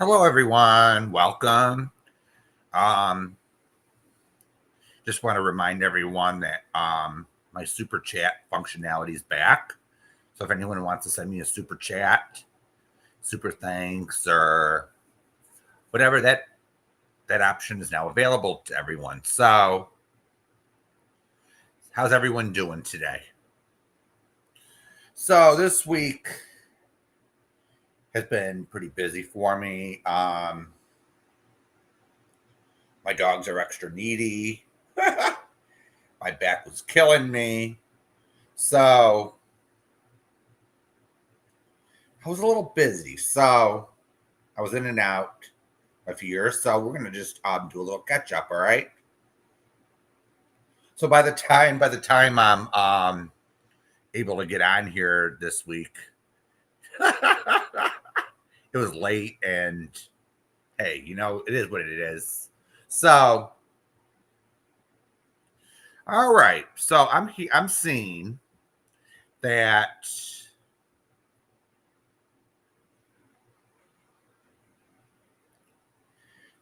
Hello, everyone. Welcome. Um, just want to remind everyone that my super chat functionality is back. So if anyone wants to send me a super chat, super thanks, or whatever, that option is now available to everyone. So, how's everyone doing today? So this week has been pretty busy for me. My dogs are extra needy. My back was killing me. So I was a little busy. So I was in and out a few years. So we're gonna just do a little catch up, all right? So by the time I'm able to get on here this week, it was late, and hey, it is what it is. So all right. So I'm seeing that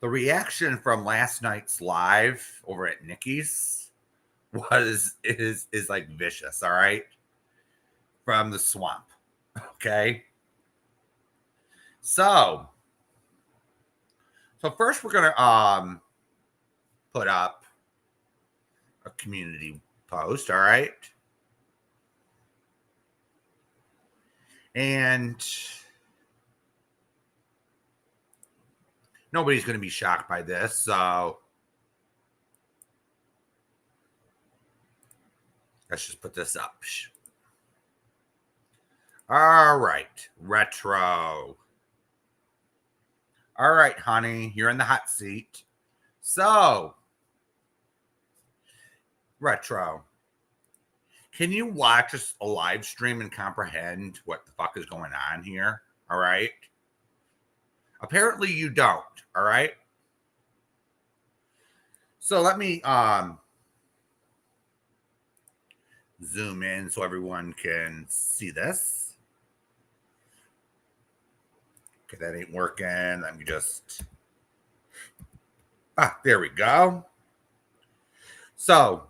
the reaction from last night's live over at Nikki's is like vicious, all right? From the swamp. Okay. So first we're gonna put up a community post, all right? And nobody's gonna be shocked by this, so let's just put this up. All right, retro. All right, honey, you're in the hot seat. So, retro, can you watch a live stream and comprehend what the fuck is going on here? All right. Apparently you don't. All right. So let me zoom in so everyone can see this. Okay, that ain't working. Let me just there we go. So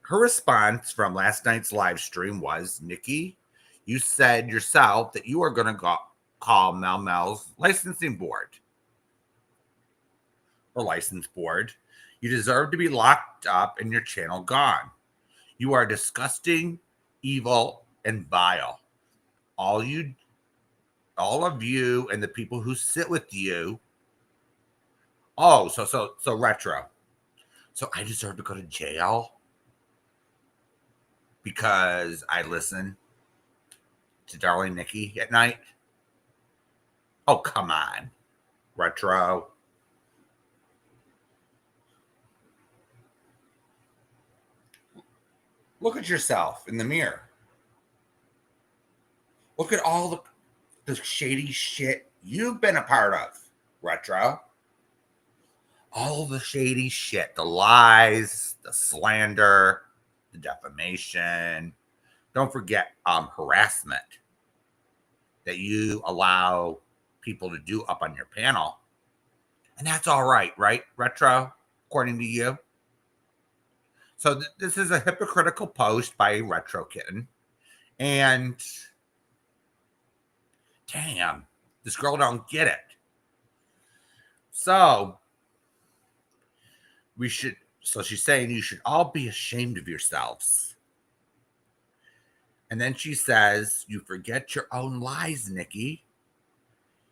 her response from last night's live stream was, Nikki, you said yourself that you are going to call Mel Mel's licensing board or license board. You deserve to be locked up and your channel gone. You are disgusting, evil, and vile. All of you and the people who sit with you. Oh, so retro. So I deserve to go to jail because I listen to Darling Nikki at night. Oh, come on, retro. Look at yourself in the mirror. Look at all the shady shit you've been a part of, retro. All the shady shit, the lies, the slander, the defamation. Don't forget harassment that you allow people to do up on your panel. And that's all right, retro, according to you? So this is a hypocritical post by Retro Kitten. And damn, this girl don't get it. So she's saying you should all be ashamed of yourselves. And then she says, you forget your own lies, Nikki.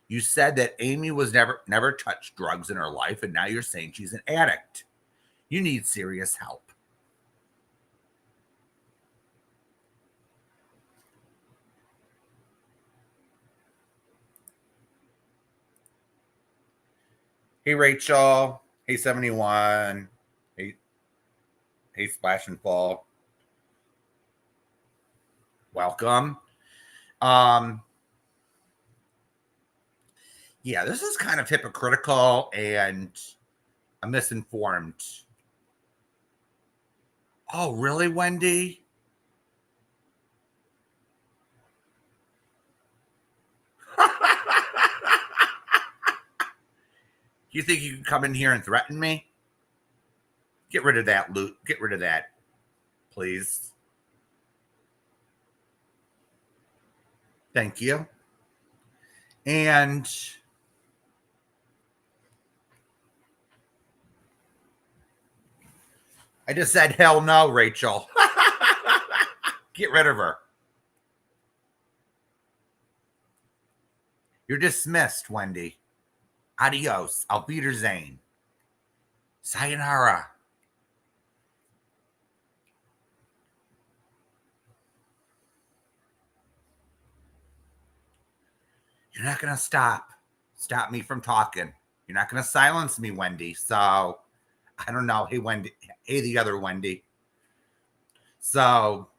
You said that Amy was never touched drugs in her life, and now you're saying she's an addict. You need serious help. Hey, Rachel. Hey, 71. Hey, Splash and Fall. Welcome. Yeah, this is kind of hypocritical and misinformed. Oh, really, Wendy? You think you can come in here and threaten me? Get rid of that loot. Get rid of that, please. Thank you. And I just said, hell no, Rachel. Get rid of her. You're dismissed, Wendy. Adios. Auf Wiedersehen. Sayonara. You're not going to stop me from talking. You're not going to silence me, Wendy. So, I don't know. Hey, Wendy. Hey, the other Wendy. So,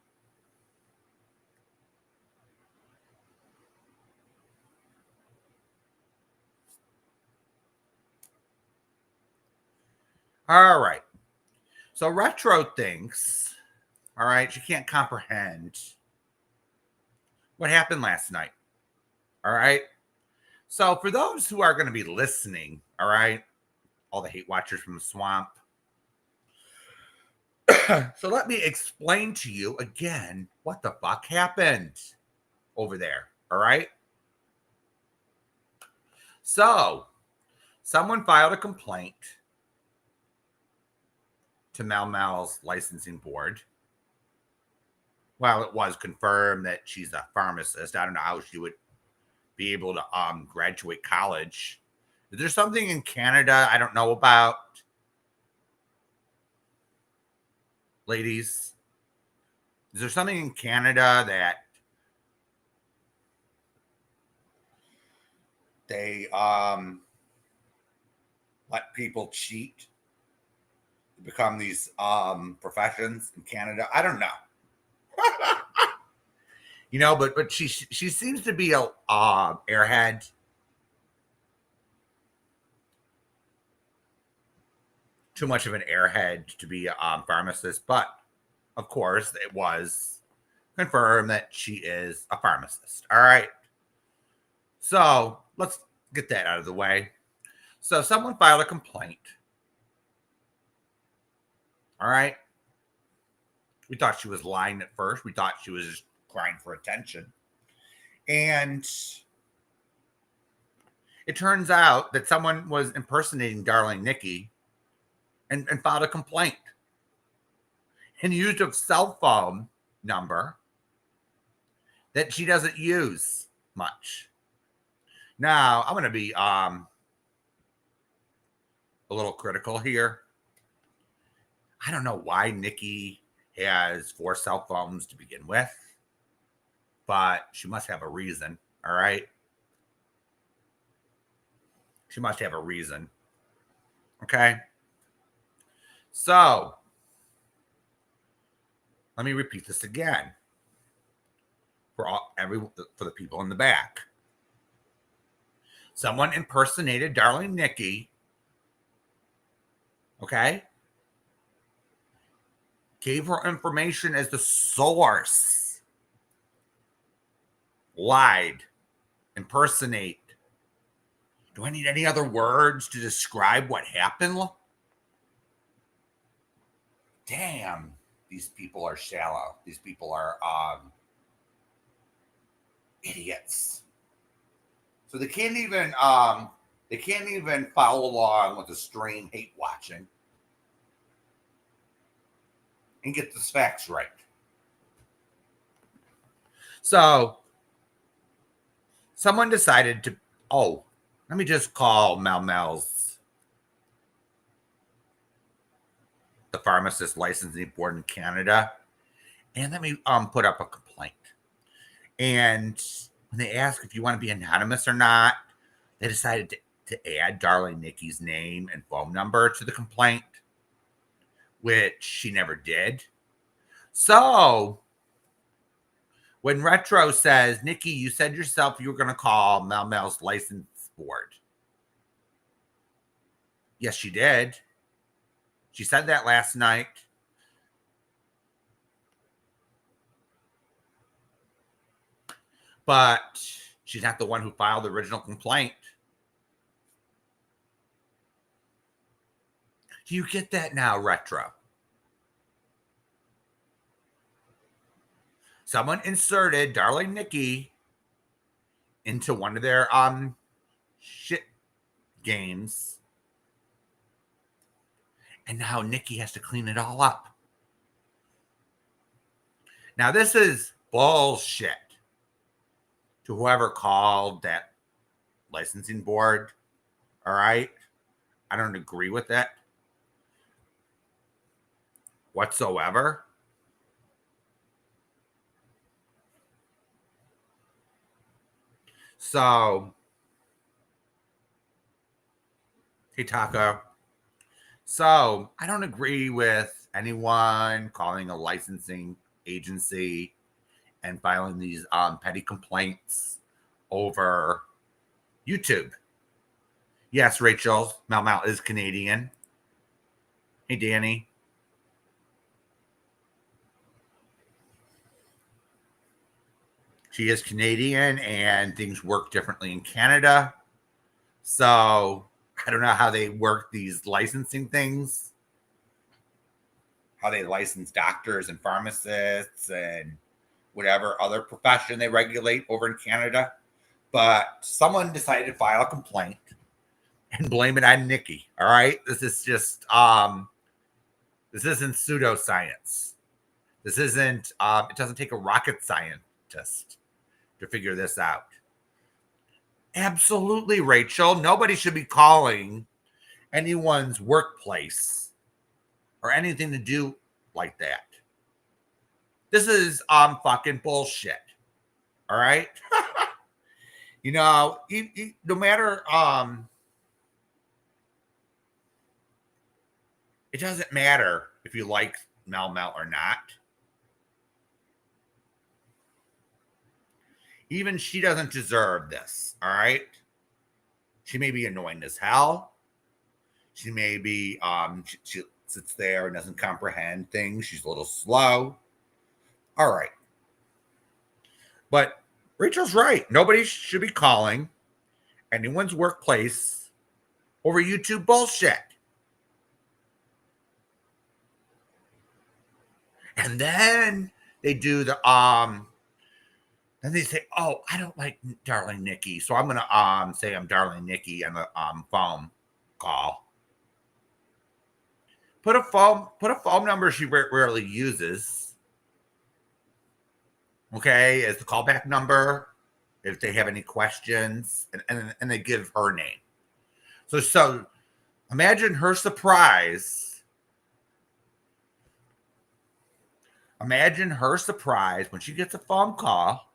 all right. So, Retro thinks, all right, she can't comprehend what happened last night. All right. So, for those who are going to be listening, all right, all the hate watchers from the swamp. So, let me explain to you again what the fuck happened over there. All right. So, someone filed a complaint to Mel Mel's licensing board. Well, it was confirmed that she's a pharmacist. I don't know how she would be able to graduate college. Is there something in Canada I don't know about? Ladies, is there something in Canada that they let people cheat to become these professions in Canada? I don't know. You know, but she seems to be a airhead. Too much of an airhead to be a pharmacist, but of course it was confirmed that she is a pharmacist. All right. So let's get that out of the way. So someone filed a complaint. All right. We thought she was lying at first. We thought she was just crying for attention. And it turns out that someone was impersonating Darling Nikki and filed a complaint and used a cell phone number that she doesn't use much. Now, I'm going to be a little critical here. I don't know why Nikki has 4 cell phones to begin with, but she must have a reason, all right? She must have a reason. Okay? So, let me repeat this again for the people in the back. Someone impersonated Darling Nikki. Okay? Gave her information as the source. Lied. Impersonate. Do I need any other words to describe what happened? Damn, these people are shallow. These people are idiots. So they can't even follow along with the stream hate watching and get the facts right. So someone decided to, let me just call Mel Mel's, the pharmacist licensing board in Canada, and let me put up a complaint. And when they ask if you want to be anonymous or not, they decided to add Darling Nikki's name and phone number to the complaint, which she never did. So when Retro says, Nikki, you said yourself you were going to call Mel Mel's license board. Yes, she did. She said that last night. But she's not the one who filed the original complaint. Do you get that now, Retro? Someone inserted Darling Nikki into one of their shit games, and now Nikki has to clean it all up. Now this is bullshit. To whoever called that licensing board, all right? I don't agree with that whatsoever. So, hey, Taco. So, I don't agree with anyone calling a licensing agency and filing these petty complaints over YouTube. Yes, Rachel, Mel Mel is Canadian. Hey, Danny. She is Canadian and things work differently in Canada. So I don't know how they work these licensing things, how they license doctors and pharmacists and whatever other profession they regulate over in Canada. But someone decided to file a complaint and blame it on Nikki. All right. This is just this isn't pseudoscience. This isn't it doesn't take a rocket scientist to figure this out. Absolutely, Rachel. Nobody should be calling anyone's workplace or anything to do like that. This is fucking bullshit. All right? You know, no matter it doesn't matter if you like Mel Mel or not. Even she doesn't deserve this, all right? She may be annoying as hell. She may be, she sits there and doesn't comprehend things. She's a little slow. All right. But Rachel's right. Nobody should be calling anyone's workplace over YouTube bullshit. And then they do the, then they say, "Oh, I don't like Darling Nikki, so I'm gonna say I'm Darling Nikki on the phone call." Put a phone number she rarely uses. Okay, as the callback number if they have any questions, and they give her name. So imagine her surprise. Imagine her surprise when she gets a phone call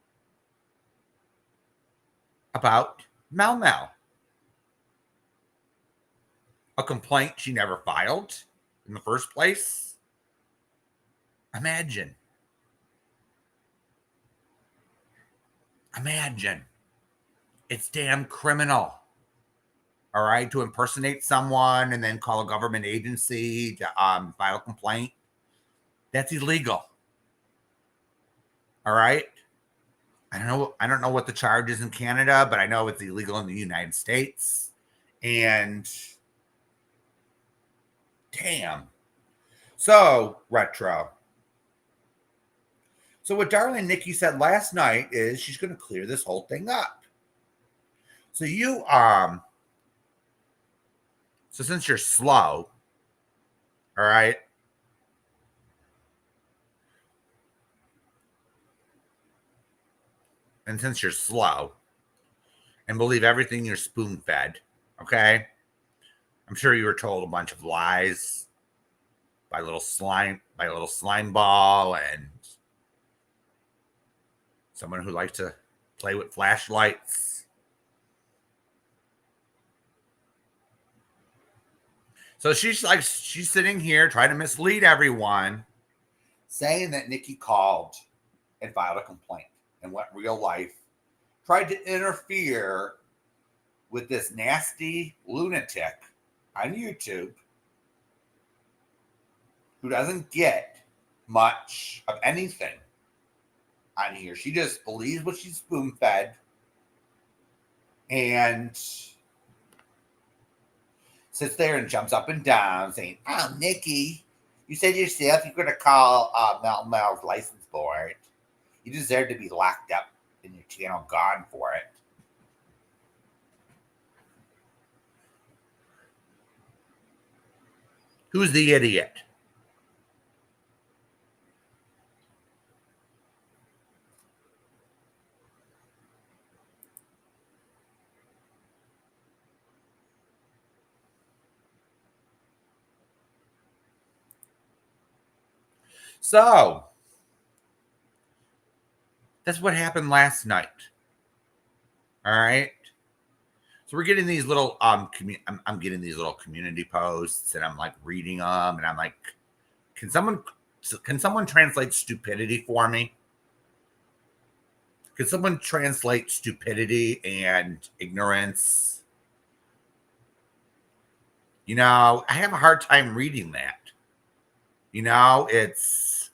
about Mel Mel. A complaint she never filed in the first place. Imagine. It's damn criminal. All right, to impersonate someone and then call a government agency to file a complaint. That's illegal. All right. I don't know what the charge is in Canada, but I know it's illegal in the United States. And damn. So, Retro. So what Darling Nikki said last night is she's going to clear this whole thing up. So you so since you're slow, all right, and since you're slow and believe everything you're spoon fed, okay, I'm sure you were told a bunch of lies by a little slime ball and someone who likes to play with flashlights. So she's sitting here trying to mislead everyone, saying that Nikki called and filed a complaint and went real life, tried to interfere with this nasty lunatic on YouTube who doesn't get much of anything on here. She just believes what she's spoon fed. And sits there and jumps up and down saying, "Oh, Nikki, you said yourself you're going to call Mel Mel's license board. You deserve to be locked up and your channel gone for it." Who's the idiot? So, that's what happened last night. All right. So we're getting these little I'm getting these little community posts, and I'm like reading them, and I'm like, can someone translate stupidity for me? Can someone translate stupidity and ignorance? I have a hard time reading that. It's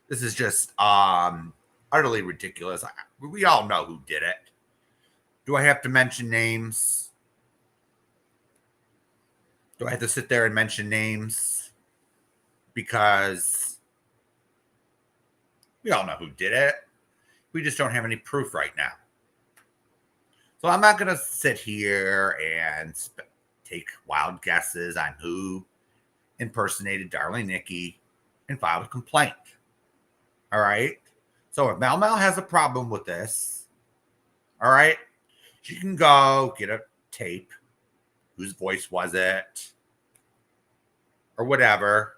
this is just utterly ridiculous. We all know who did it. Do I have to mention names? Do I have to sit there and mention names? Because we all know who did it. We just don't have any proof right now. So I'm not going to sit here and take wild guesses on who impersonated Darling Nikki and filed a complaint. All right. So if Mel Mel has a problem with this, all right, she can go get a tape. Whose voice was it? Or whatever.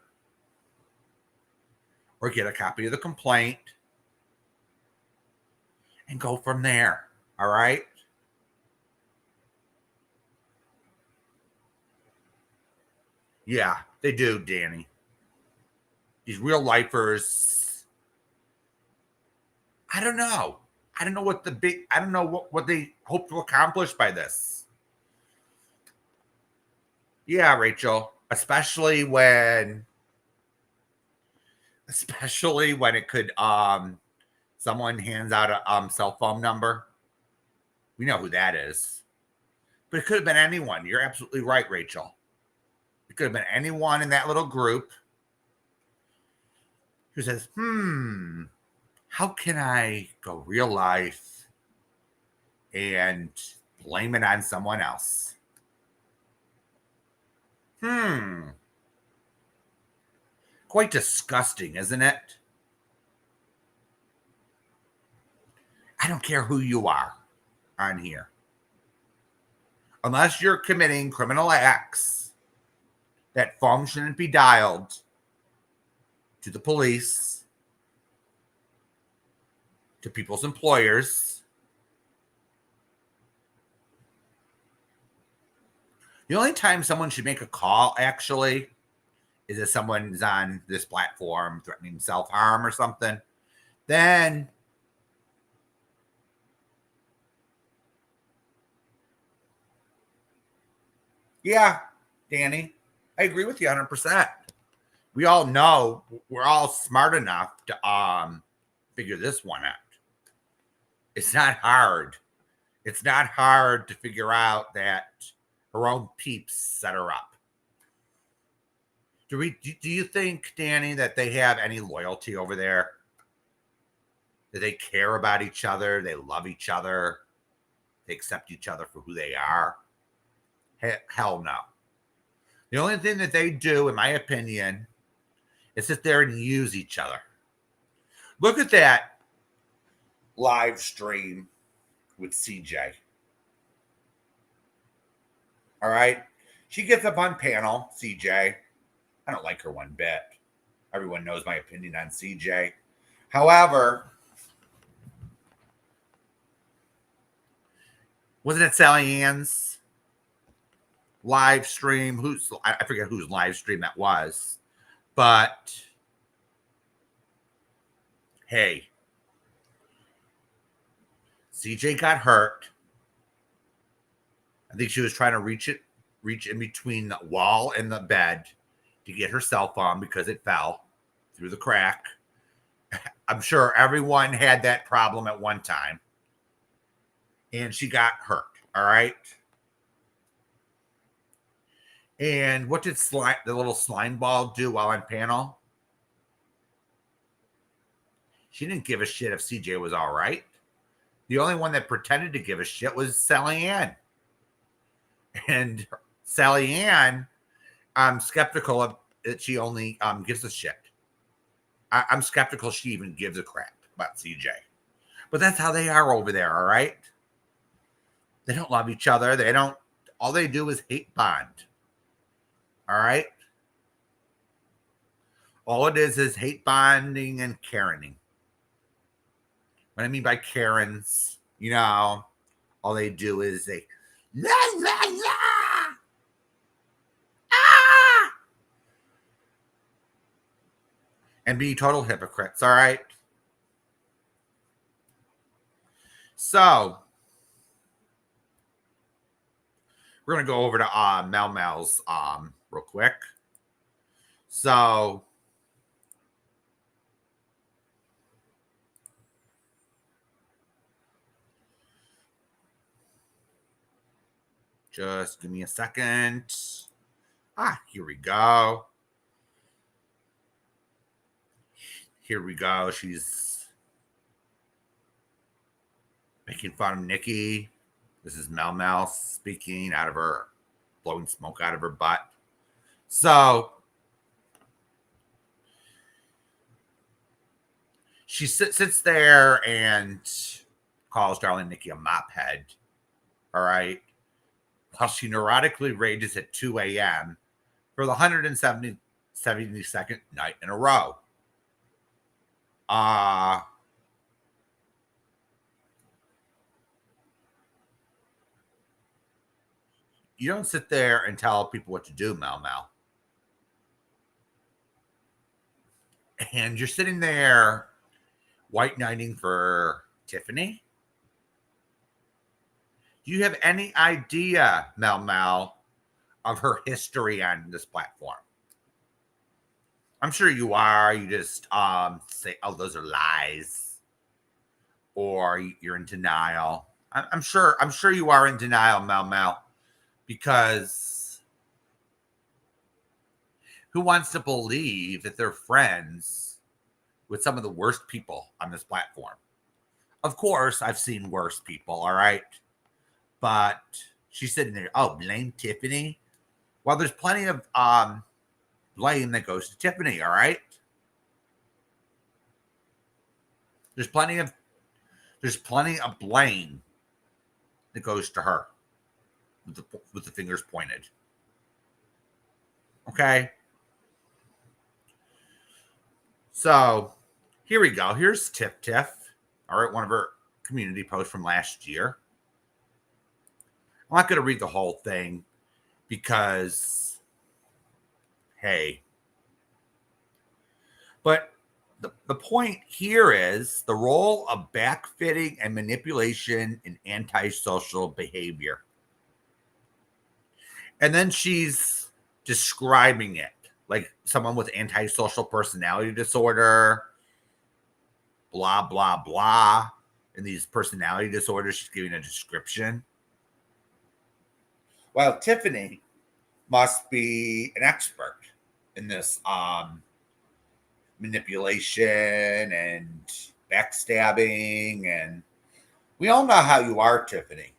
Or get a copy of the complaint and go from there. All right. Yeah, they do, Danny. These real lifers. I don't know. I don't know what they hope to accomplish by this. Yeah, Rachel. Especially when it could someone hands out a cell phone number. We know who that is. But it could have been anyone. You're absolutely right, Rachel. It could have been anyone in that little group who says, how can I go real life and blame it on someone else? Quite disgusting, isn't it? I don't care who you are on here. Unless you're committing criminal acts, that phone shouldn't be dialed to the police, to people's employers. The only time someone should make a call, actually, is if someone's on this platform threatening self-harm or something. Then yeah, Danny, I agree with you 100%. We all know, we're all smart enough to figure this one out. It's not hard. It's not hard to figure out that her own peeps set her up. Do you think, Danny, that they have any loyalty over there? Do they care about each other? They love each other? They accept each other for who they are? Hell no. The only thing that they do, in my opinion, is sit there and use each other. Look at that live stream with CJ. All right. She gets up on panel, CJ. I don't like her one bit. Everyone knows my opinion on CJ. However, wasn't it Sally Ann's live stream? I forget whose live stream that was. But hey, CJ got hurt. I think she was trying to reach in between the wall and the bed to get her cell phone because it fell through the crack. I'm sure everyone had that problem at one time. And she got hurt. All right. And what did the little slime ball do while on panel? She didn't give a shit if CJ was all right. The only one that pretended to give a shit was Sally Ann. And Sally Ann, I'm skeptical of that she only gives a shit. I'm skeptical she even gives a crap about CJ. But that's how they are over there, all right? They don't love each other. They don't, all they do is hate bond. All right? All it is hate bonding and Karening. What I mean by Karens, you know, all they do is they la la la ah and be total hypocrites, all right? So we're gonna go over to Mel Mel's real quick. So just give me a second. Here we go. Here we go. She's making fun of Nikki. This is Mel Mel speaking out of her, blowing smoke out of her butt. So she sits there and calls darling Nikki a mop head. All right. While she neurotically rages at 2 a.m. for the 172nd night in a row. You don't sit there and tell people what to do, Mel Mel. And you're sitting there white knighting for Tiffany. Do you have any idea, Mel Mel, of her history on this platform? I'm sure you are. You just say, oh, those are lies. Or you're in denial. I'm sure you are in denial, Mel Mel. Because who wants to believe that they're friends with some of the worst people on this platform? Of course, I've seen worse people, all right? But she's sitting there, oh, blame Tiffany? Well, there's plenty of blame that goes to Tiffany, all right? There's plenty of blame that goes to her with the fingers pointed. Okay? So, here we go. Here's Tiff. All right, one of her community posts from last year. I'm not going to read the whole thing because, hey. But the point here is the role of backfitting and manipulation in antisocial behavior. And then she's describing it like someone with antisocial personality disorder, blah, blah, blah. And these personality disorders, she's giving a description. Well, Tiffany must be an expert in this manipulation and backstabbing, and we all know how you are, Tiffany.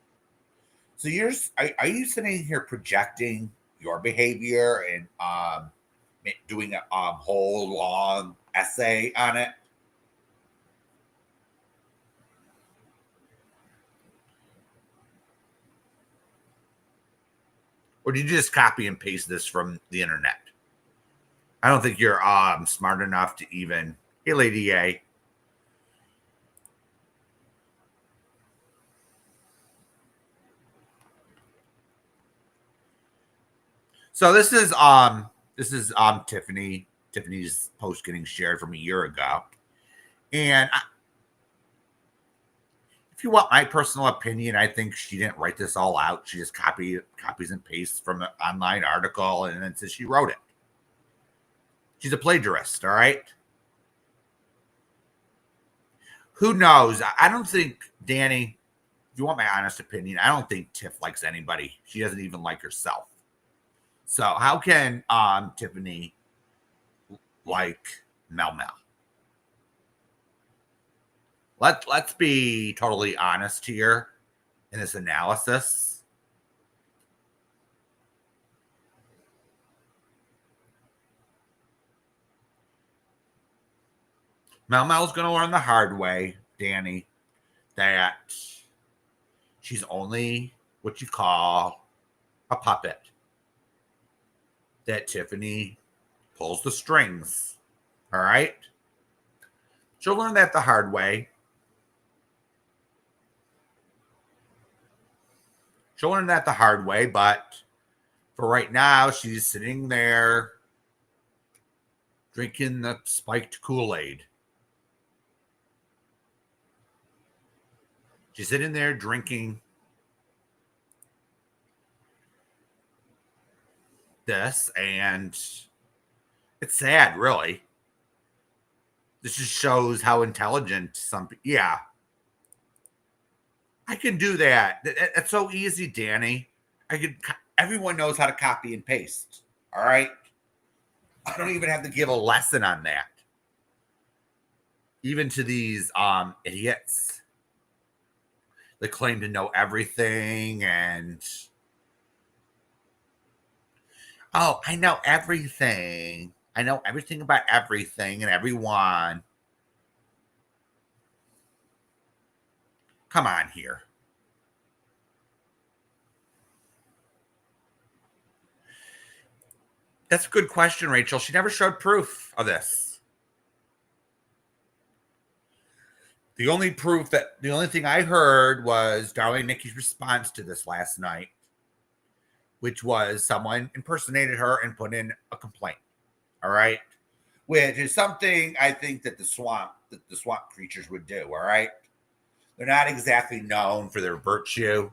So are you sitting here projecting your behavior and doing a whole long essay on it? Or did you just copy and paste this from the internet? I don't think you're smart enough to even, hey, Lady A. So this is Tiffany's post getting shared from a year ago. And if you want my personal opinion, I think she didn't write this all out. She just copies and pastes from an online article and then says she wrote it. She's a plagiarist, all right? Who knows? I don't think, Danny, if you want my honest opinion, I don't think Tiff likes anybody. She doesn't even like herself. So how can Tiffany like Mel Mel? Let's be totally honest here in this analysis. Mel Mel's going to learn the hard way, Danny, that she's only what you call a puppet. That Tiffany pulls the strings. All right? She'll learn that the hard way. She'll learn that the hard way, but for right now, she's sitting there drinking the spiked Kool-Aid. She's sitting there drinking this, and it's sad, really. This just shows how intelligent some people. Yeah. I can do that. It's so easy, Danny. Everyone knows how to copy and paste. All right. I don't even have to give a lesson on that. Even to these idiots that claim to know everything and oh, I know everything. I know everything about everything and everyone. Come on here. That's a good question, Rachel. She never showed proof of this. The only thing I heard was Darling Nikki's response to this last night, which was someone impersonated her and put in a complaint. All right. Which is something I think that the swamp creatures would do. All right. They're not exactly known for their virtue,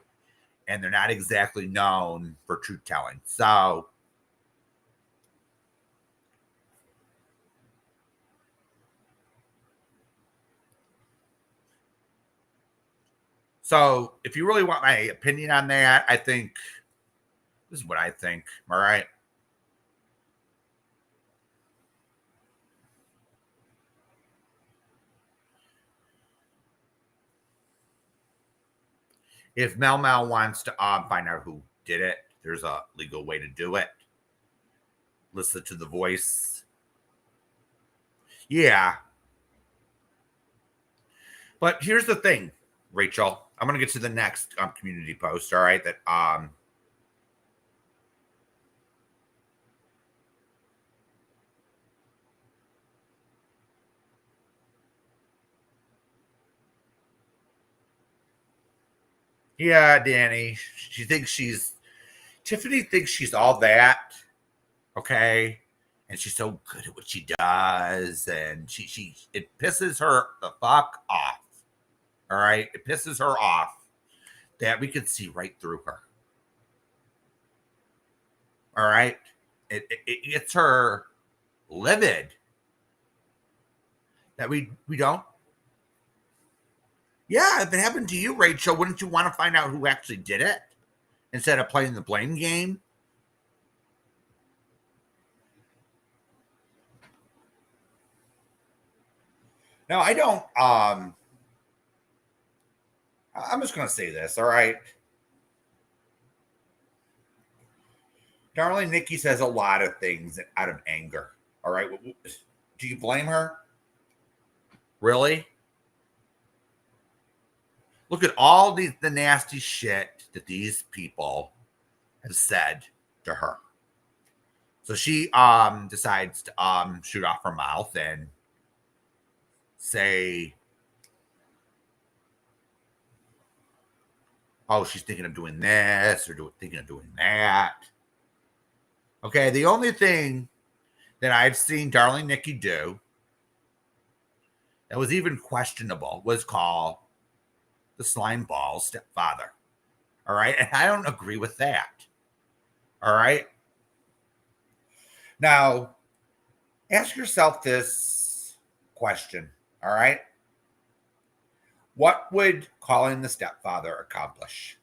and they're not exactly known for truth telling. So if you really want my opinion on that, I think this is what I think. All right. If Mel Mel wants to find out who did it, there's a legal way to do it. Listen to the voice. Yeah. But here's the thing, Rachel. I'm gonna get to the next community post. All right, that yeah, Danny. Tiffany thinks she's all that. Okay. And she's so good at what she does, and it pisses her the fuck off. All right, it pisses her off that we could see right through her. All right, it gets her livid that we don't. Yeah, if it happened to you, Rachel, wouldn't you want to find out who actually did it instead of playing the blame game? No, I don't. I'm just going to say this. All right. Darling Nikki says a lot of things out of anger. All right. Do you blame her? Really? Look at all the nasty shit that these people have said to her. So she decides to shoot off her mouth and say, oh, she's thinking of doing this or thinking of doing that. Okay, the only thing that I've seen Darling Nikki do that was even questionable was call the slime ball stepfather. All right, and I don't agree with that. All right. Now, ask yourself this question. All right. What would calling the stepfather accomplish?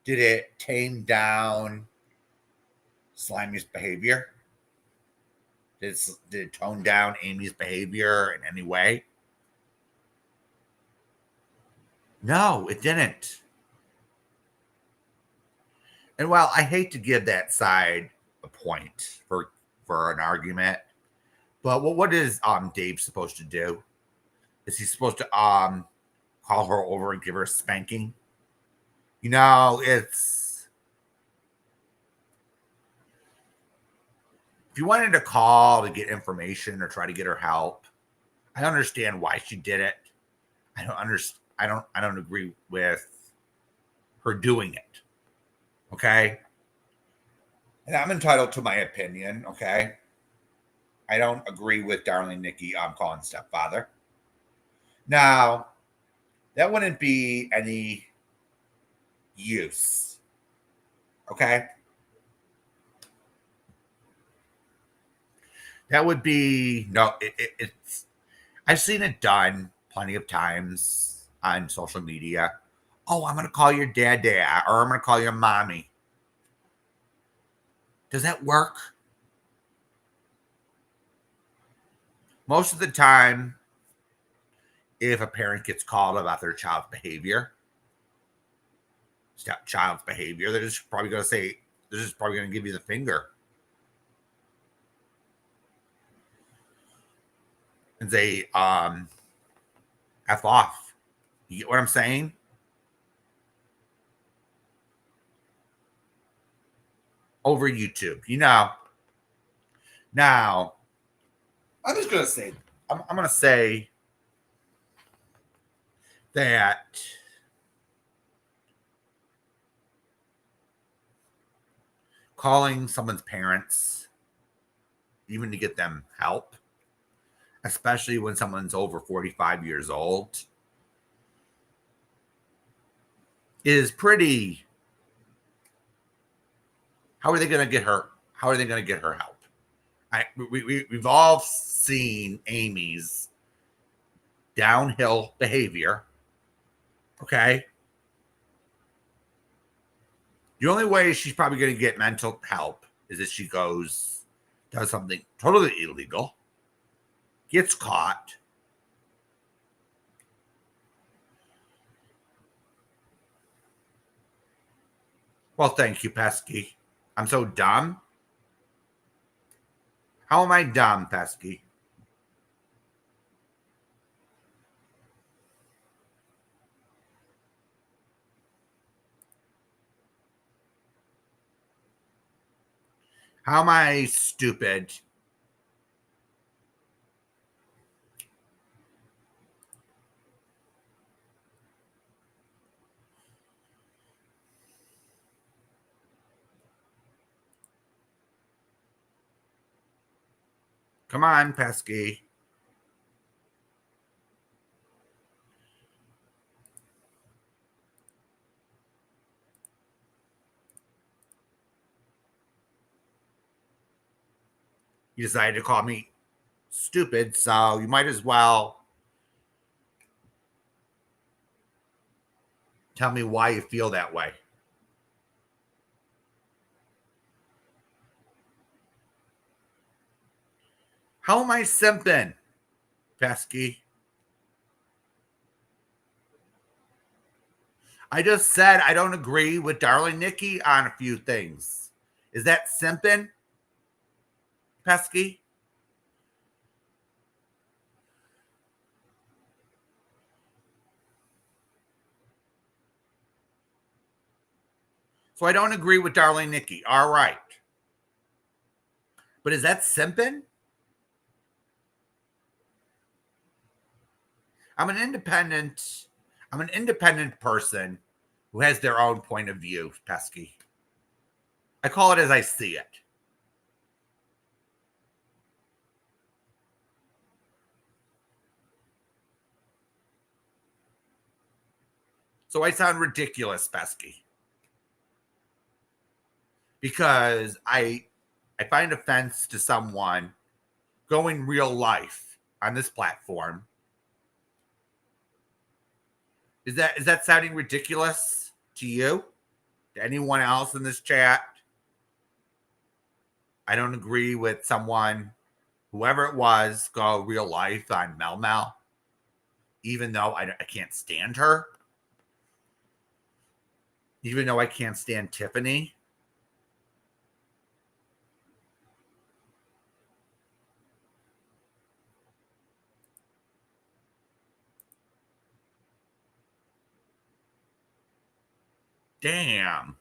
Did it tame down Slimy's behavior? Did it tone down Amy's behavior in any way? No, it didn't. And while I hate to give that side a point for an argument, but what is Dave supposed to do? Is he supposed to call her over and give her a spanking? It's if you wanted to call to get information or try to get her help, I understand why she did it. I don't understand. I don't agree with her doing it. Okay. And I'm entitled to my opinion. Okay. I don't agree with Darling Nikki calling stepfather. Now, that wouldn't be any use. Okay. That would be no. It's I've seen it done plenty of times on social media. Oh, I'm gonna call your dad, or I'm gonna call your mommy. Does that work? Most of the time, if a parent gets called about their child's behavior, stepchild's behavior, they're just probably going to say, they're just probably going to give you the finger and say, F off. You get what I'm saying? Over YouTube, Now, I'm just going to say, I'm going to say that calling someone's parents, even to get them help, especially when someone's over 45 years old, is pretty. How are they going to get her? How are they going to get her help? We've all seen Amy's downhill behavior. Okay. The only way she's probably going to get mental help is if she does something totally illegal, gets caught. Well, thank you, Pesky. I'm so dumb. How am I dumb, Pesky? How am I stupid? Come on, Pesky. You decided to call me stupid, so you might as well tell me why you feel that way. How am I simping, Pesky? I just said I don't agree with Darling Nikki on a few things. Is that simping, Pesky? So I don't agree with Darling Nikki. All right. But is that simping? I'm an independent person who has their own point of view, Pesky. I call it as I see it. So I sound ridiculous, Pesky. because I find offense to someone going real life on this platform. Is that sounding ridiculous to you? To anyone else in this chat? I don't agree with someone, whoever it was, go real life on Mel Mel, even though I can't stand her. Even though I can't stand Tiffany. Damn.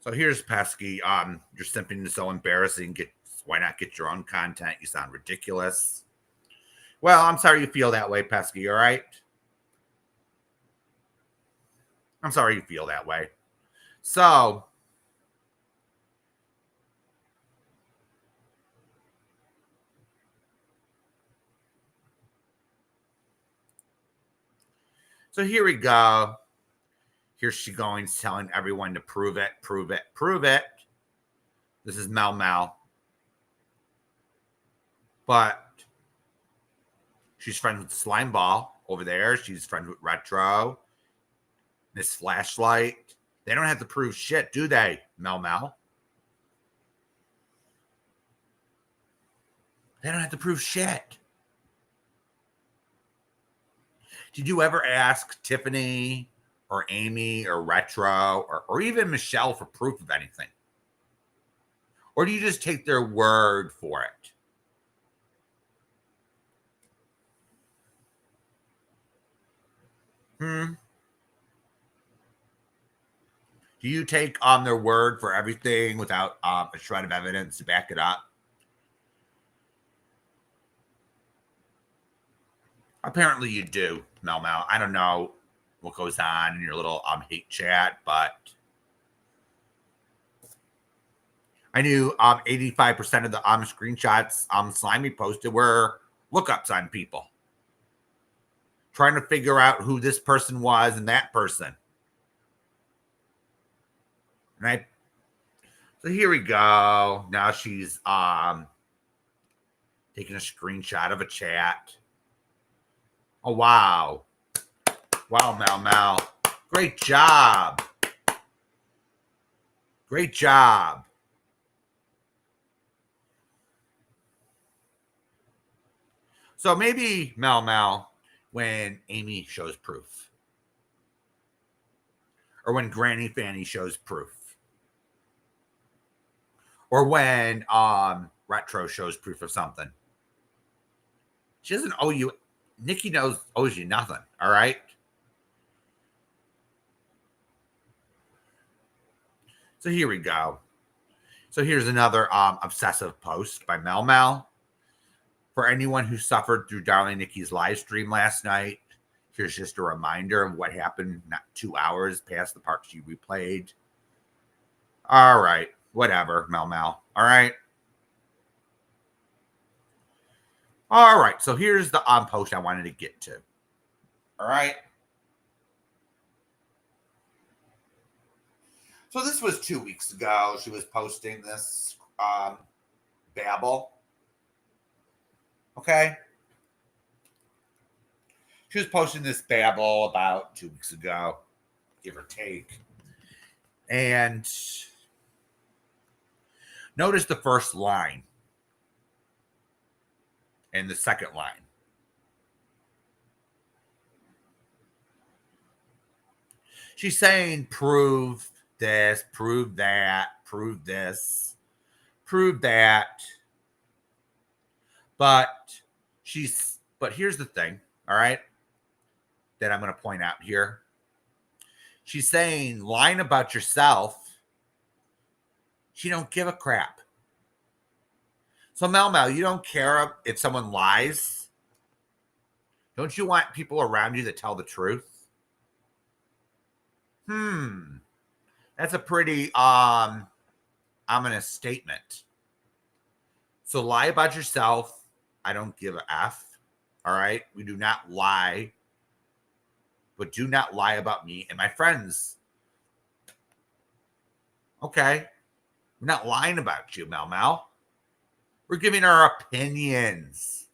So here's Pesky. You're simping is so embarrassing. Why not get your own content? You sound ridiculous. Well, I'm sorry you feel that way, Pesky, all right? I'm sorry you feel that way. So here we go. Here she going, telling everyone to prove it, prove it, prove it. This is Mel Mel. But she's friends with Slimeball over there. She's friends with Retro. This Flashlight. They don't have to prove shit, do they, Mel Mel? They don't have to prove shit. Did you ever ask Tiffany or Amy or Retro or even Michelle for proof of anything? Or do you just take their word for it? Do you take their word for everything without a shred of evidence to back it up? Apparently you do, Mel Mel. I don't know what goes on in your little hate chat, but I knew 85% of the screenshots Slimy posted were lookups on people. Trying to figure out who this person was and that person. Right? So here we go. Now she's taking a screenshot of a chat. Oh, wow. Wow, Mel Mel. Great job. Great job. So maybe Mel Mel, when Amy shows proof, or when Granny Fanny shows proof, or when Retro shows proof of something, she doesn't owe you. Nikki owes you nothing. All right. So here we go. So here's another obsessive post by Mel Mel. For anyone who suffered through Darling Nikki's live stream last night, here's just a reminder of what happened not 2 hours past the part she replayed. All right. Whatever, Mel Mel. All right. All right. So here's the post I wanted to get to. All right. So this was 2 weeks ago. She was posting this babble. Okay. She was posting this babble about 2 weeks ago, give or take. And notice the first line and the second line. She's saying, prove this, prove that, prove this, prove that. But here's the thing, all right, that I'm going to point out here. She's saying, lying about yourself, she don't give a crap. So Mel Mel, you don't care if someone lies? Don't you want people around you to tell the truth? That's a pretty ominous statement. So lie about yourself. I don't give a F. All right. We do not lie but do not lie about me and my friends. Okay. We're not lying about you, Mel Mel. We're giving our opinions.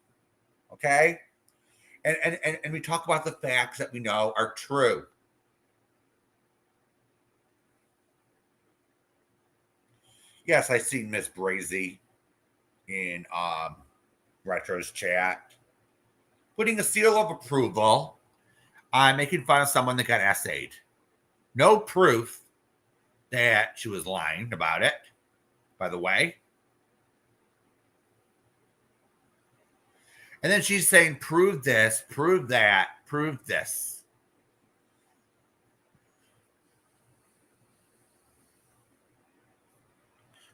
Okay? And we talk about the facts that we know are true. Yes, I seen Miss Brazy in Retro's chat putting a seal of approval on making fun of someone that got essayed. No proof that she was lying about it, by the way. And then she's saying, prove this, prove that, prove this.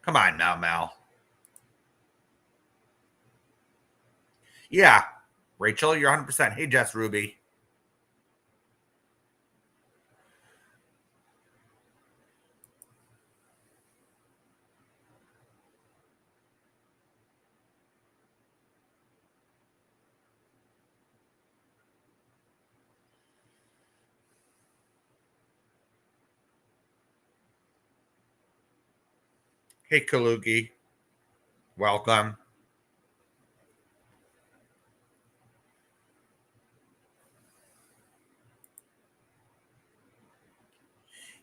Come on now, Mel. Yeah, Rachel, you're 100%. Hey, Jess Ruby. Hey, Kalugi. Welcome.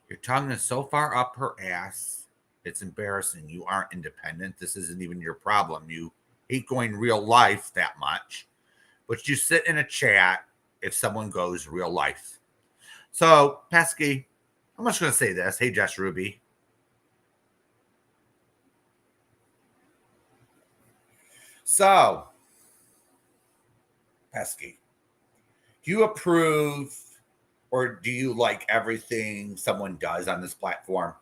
Your tongue is so far up her ass. It's embarrassing. You aren't independent. This isn't even your problem. You hate going real life that much, but you sit in a chat if someone goes real life. So, Pesky, I'm just going to say this. Hey, Jess Ruby. So, Pesky, do you approve or do you like everything someone does on this platform?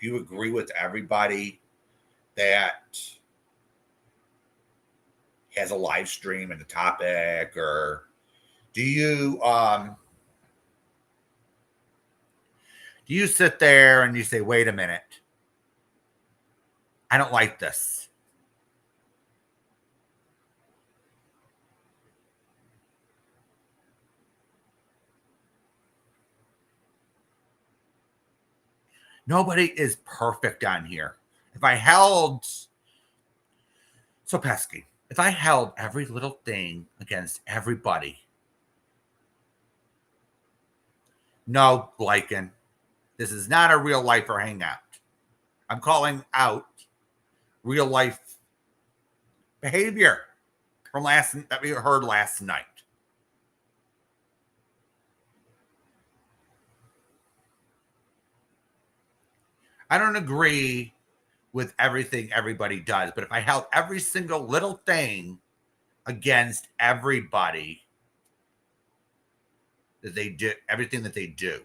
Do you agree with everybody that has a live stream and a topic, or do you sit there and you say, wait a minute, I don't like this? Nobody is perfect on here. If I held so pesky, if I held every little thing against everybody, no, Blaken, this is not a real lifer hangout. I'm calling out real life behavior from that we heard last night. I don't agree with everything everybody does, but if I held every single little thing against everybody that they do, everything that they do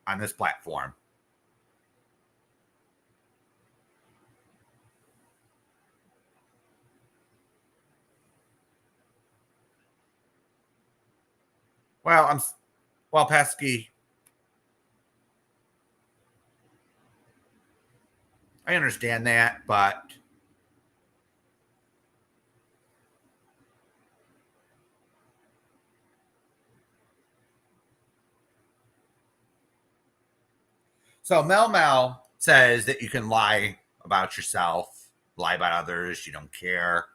on this platform, well, Pesky, I understand that, but so Mel Mel says that you can lie about yourself, lie about others, you don't care,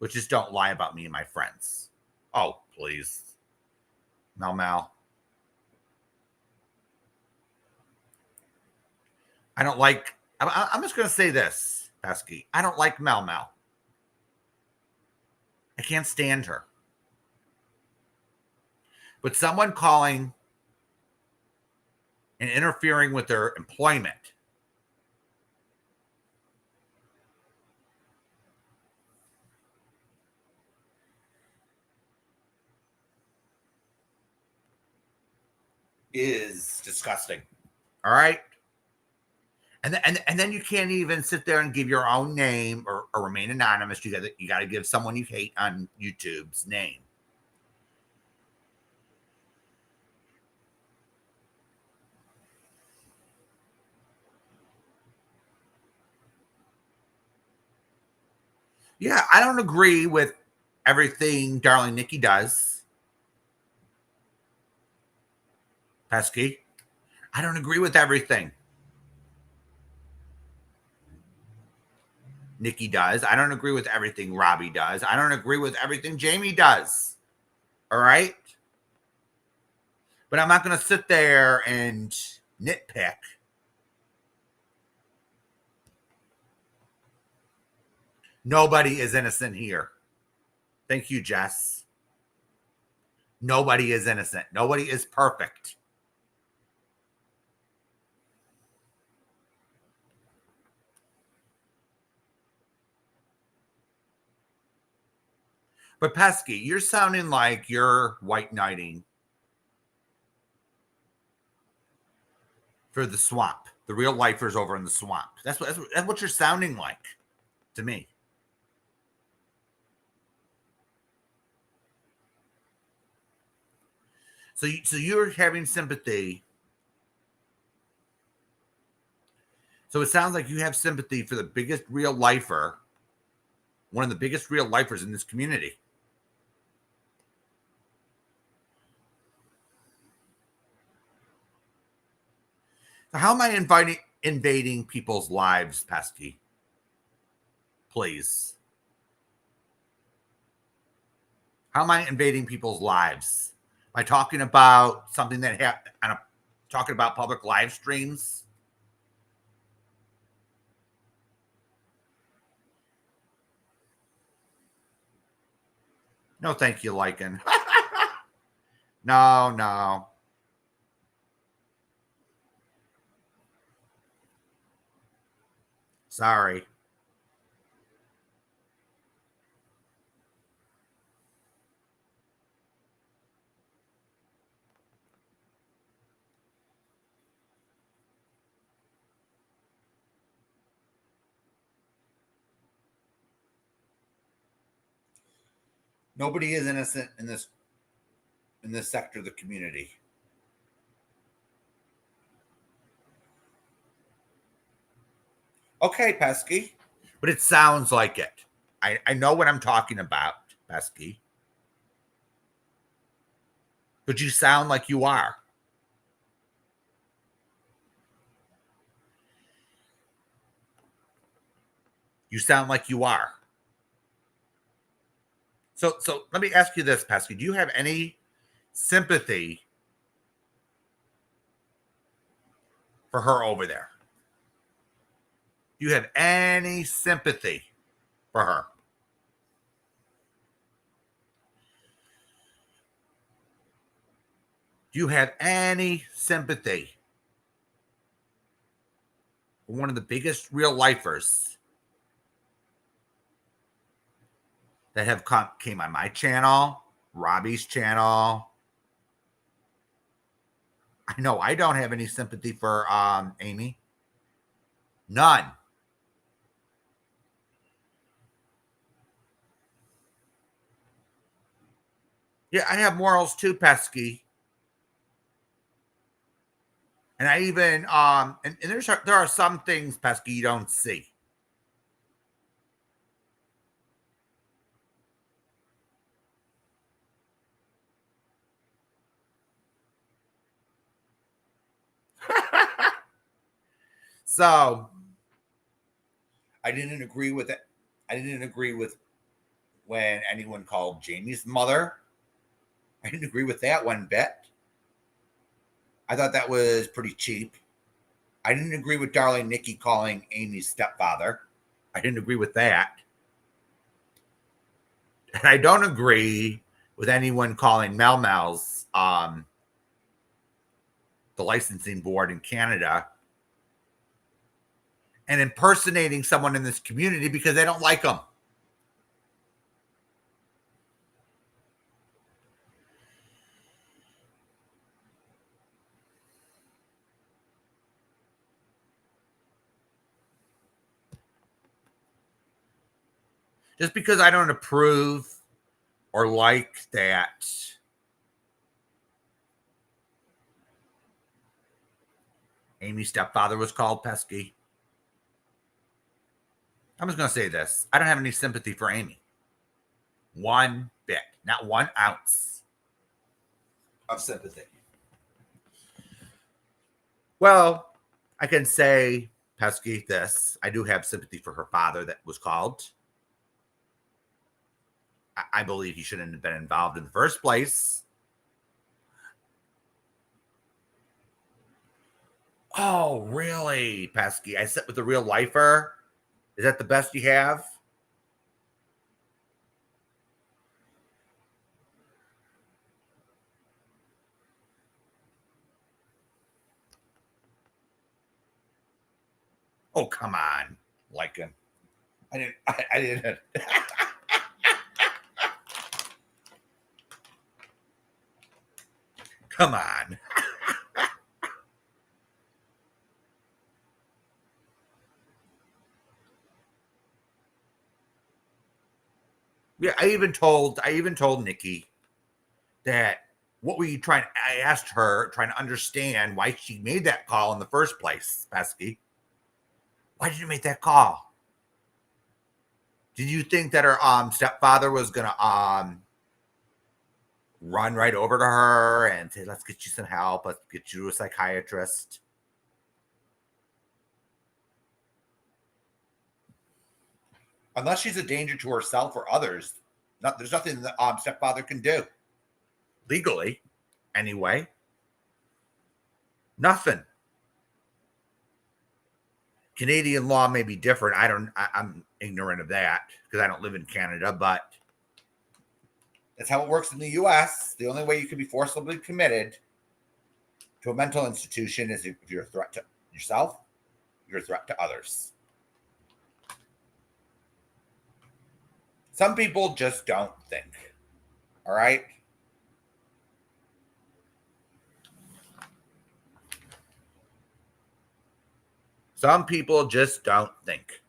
but just don't lie about me and my friends. Oh, please. Mel Mel. I don't like, I'm just going to say this, Pesky. I don't like Mel Mel. I can't stand her. But someone calling and interfering with their employment is disgusting. All right. And then you can't even sit there and give your own name or remain anonymous. You got to give someone you hate on YouTube's name. Yeah, I don't agree with everything Darling Nikki does. Pesky. I don't agree with everything Nikki does. I don't agree with everything Robbie does. I don't agree with everything Jamie does. All right? But I'm not going to sit there and nitpick. Nobody is innocent here. Thank you, Jess. Nobody is innocent. Nobody is perfect. But Pesky, you're sounding like you're white knighting for the swamp, the real lifers over in the swamp. That's what you're sounding like to me. So you're having sympathy. So it sounds like you have sympathy for the biggest real lifer, one of the biggest real lifers in this community. So how am I invading people's lives, Pesky? Please. How am I invading people's lives? By talking about something that happened, talking about public live streams? No, thank you, Lycan. No. Sorry. Nobody is innocent in this sector of the community. Okay, Pesky. But it sounds like it. I know what I'm talking about, Pesky. But you sound like you are. You sound like you are. So let me ask you this, Pesky. Do you have any sympathy for her over there? Do you have any sympathy for her? Do you have any sympathy for one of the biggest real lifers that have came on my channel, Robbie's channel? I know I don't have any sympathy for Amy. None. Yeah, I have morals too, Pesky. And I even and there are some things, Pesky, you don't see. So I didn't agree with it. I didn't agree with when anyone called Jamie's mother. I didn't agree with that one bit. I thought that was pretty cheap. I didn't agree with darling Nikki calling Amy's stepfather. I didn't agree with that. And I don't agree with anyone calling Mel Mel's the licensing board in Canada and impersonating someone in this community because they don't like them. Just because I don't approve or like that Amy's stepfather was called Pesky. I'm just going to say this. I don't have any sympathy for Amy. One bit. Not 1 ounce of sympathy. Well, I can say, Pesky, this. I do have sympathy for her father that was called. I believe he shouldn't have been involved in the first place. Oh, really, Pesky? I sit with a real lifer? Is that the best you have? Oh, come on. Like him. I didn't. Come on. Yeah, I even told Nikki that what were you trying? I asked her, trying to understand why she made that call in the first place, Pesky. Why did you make that call? Did you think that her stepfather was gonna run right over to her and say, "Let's get you some help. Let's get you to a psychiatrist"? Unless she's a danger to herself or others, there's nothing the stepfather can do legally, anyway. Nothing. Canadian law may be different. I'm ignorant of that because I don't live in Canada, but that's how it works in the US. The only way you can be forcibly committed to a mental institution is if you're a threat to yourself, you're a threat to others. Some people just don't think. All right? Some people just don't think.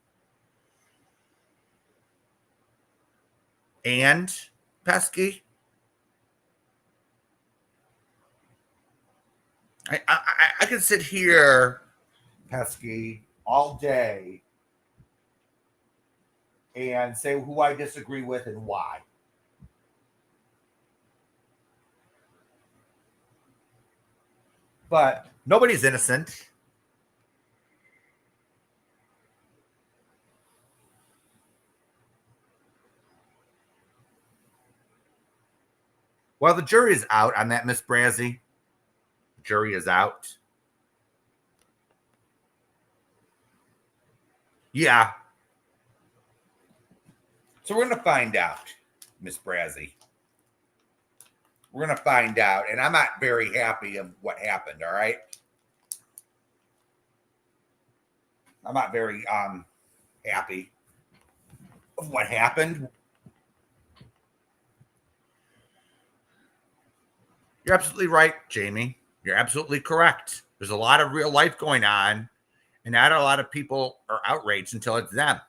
And, Pesky, I can sit here, Pesky, all day and say who I disagree with and why. But nobody's innocent. Well, the jury is out on that, Miss Brazzy. The jury is out. Yeah. So we're going to find out, Miss Brazzy. We're going to find out. And I'm not very happy of what happened, all right? I'm not very happy of what happened. You're absolutely right, Jamie. You're absolutely correct. There's a lot of real life going on, and not a lot of people are outraged until it's them.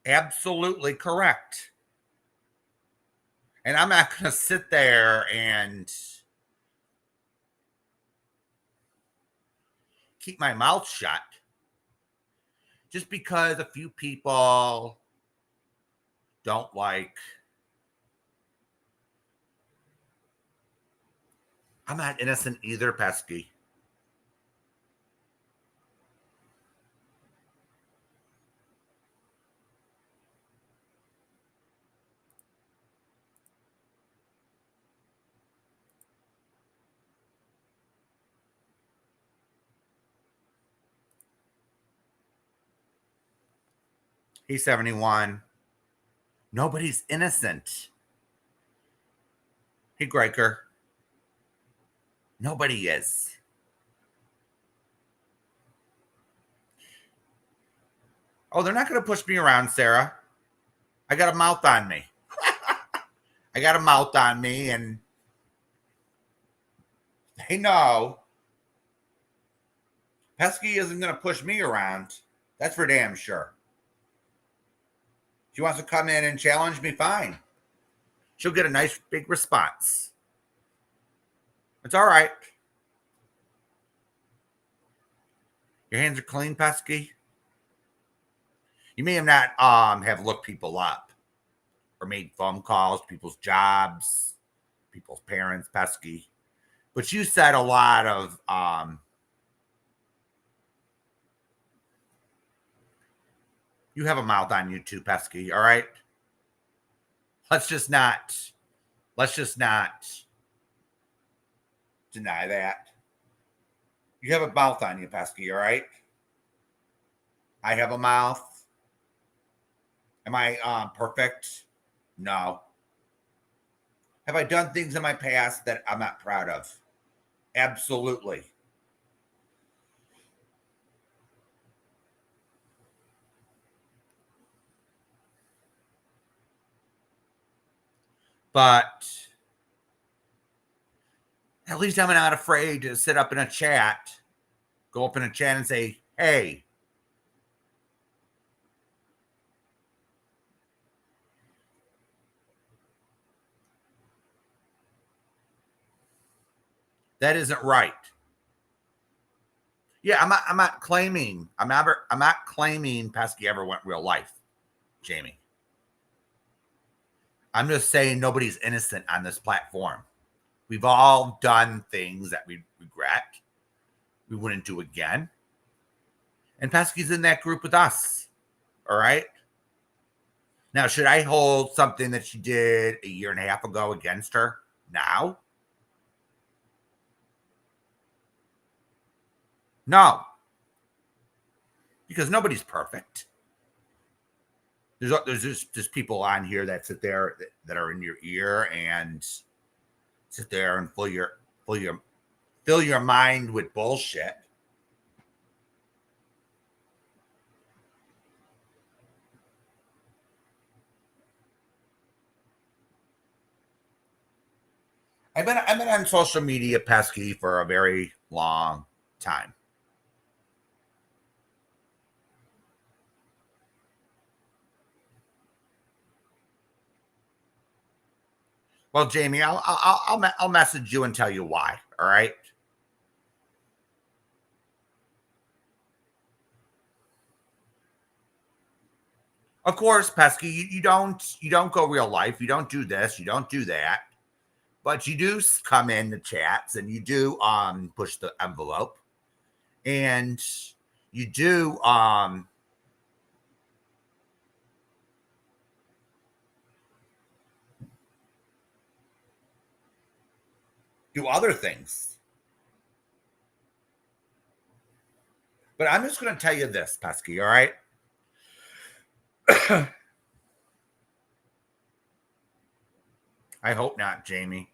Absolutely correct. And I'm not going to sit there and keep my mouth shut just because a few people don't like. I'm not innocent either, Pesky. He's 71. Nobody's innocent. Hey, Greiker. Nobody is. Oh, they're not going to push me around, Sarah. I got a mouth on me. I got a mouth on me, and they know Pesky isn't going to push me around. That's for damn sure. She wants to come in and challenge me, fine. She'll get a nice big response. It's all right. Your hands are clean, Pesky. You may have not have looked people up, or made phone calls, people's jobs, people's parents, pesky. But you said a lot of you have a mouth on you too, pesky, all right? Let's just not deny that. You have a mouth on you, pesky, all right? I have a mouth. Am I perfect? No. Have I done things in my past that I'm not proud of? Absolutely. But at least I'm not afraid to sit up in a chat, go up in a chat and say, hey, that isn't right. Yeah, I'm not claiming I'm not claiming Pesky ever went real life, Jamie. I'm just saying nobody's innocent on this platform. We've all done things that we regret. We wouldn't do again. And Pesky's in that group with us. All right. Now, should I hold something that she did a year and a half ago against her now? No. Because nobody's perfect. There's just people on here that sit there that are in your ear and sit there and fill your mind with bullshit. I've been on social media, Pesky, for a very long time. Well, Jamie, I'll message you and tell you why. All right. Of course, Pesky, you don't go real life. You don't do this. You don't do that. But you do come in the chats and you do push the envelope, and you do do other things. But I'm just going to tell you this, Pesky. All right. I hope not, Jamie.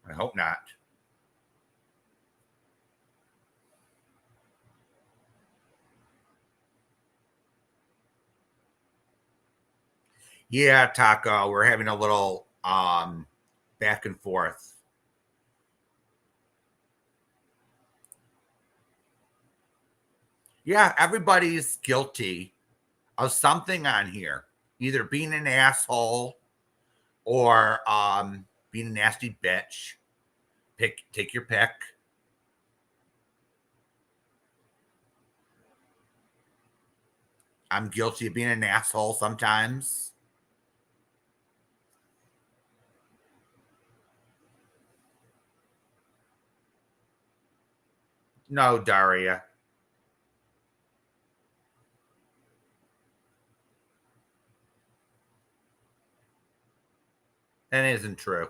I hope not. Yeah, Taco, we're having a little back and forth. Yeah, everybody's guilty of something on here, either being an asshole or being a nasty bitch. Take your pick. I'm guilty of being an asshole sometimes. No, Daria. That isn't true.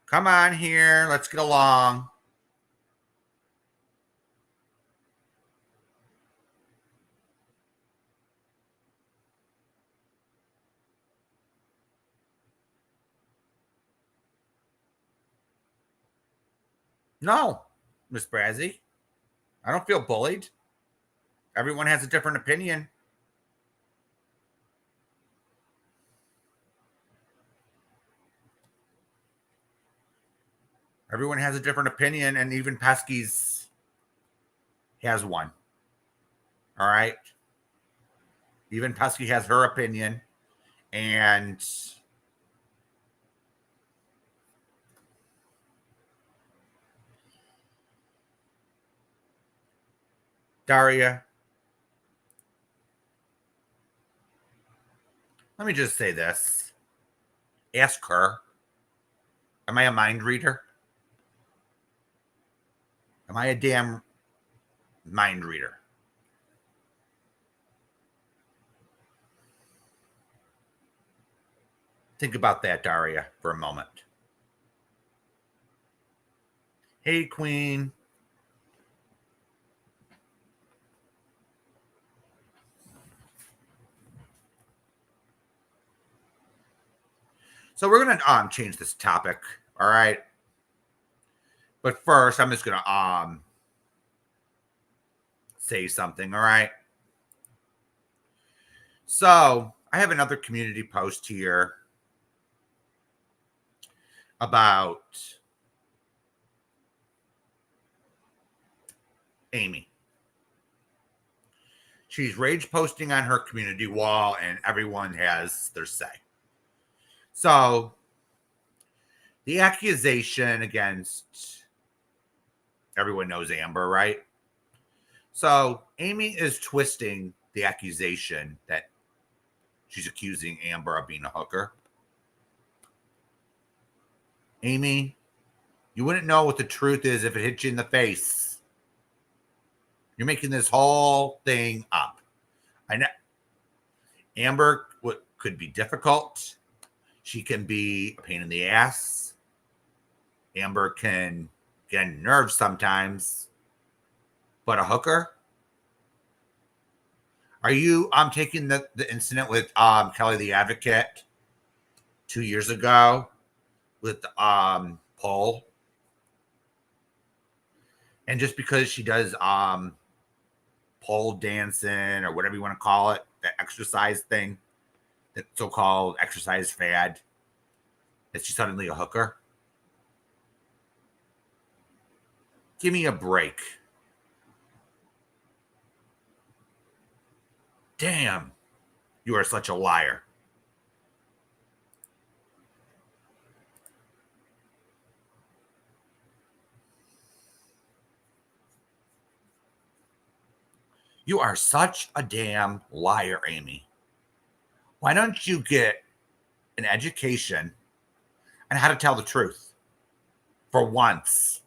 Come on here. Let's get along. No, Miss Brazzy. I don't feel bullied. Everyone has a different opinion. Everyone has a different opinion, and even Pesky's has one. All right. Even Pesky has her opinion. And Daria, let me just say this. Ask her, am I a mind reader? Am I a damn mind reader? Think about that, Daria, for a moment. Hey, Queen. So we're gonna change this topic, all right? But first, I'm just gonna say something, all right? So I have another community post here about Amy. She's rage posting on her community wall, and everyone has their say. So the accusation against everyone knows Amber, right? So Amy is twisting the accusation that she's accusing Amber of being a hooker. Amy, you wouldn't know what the truth is if it hit you in the face. You're making this whole thing up. I know Amber could be difficult. She can be a pain in the ass. Amber can get nerves sometimes. But a hooker? Are you taking the incident with Kelly the Advocate 2 years ago with Paul? And just because she does pole dancing or whatever you want to call it, that exercise thing, that so-called exercise fad, is she suddenly a hooker? Give me a break. Damn, you are such a liar. You are such a damn liar, Amy. Why don't you get an education on how to tell the truth for once?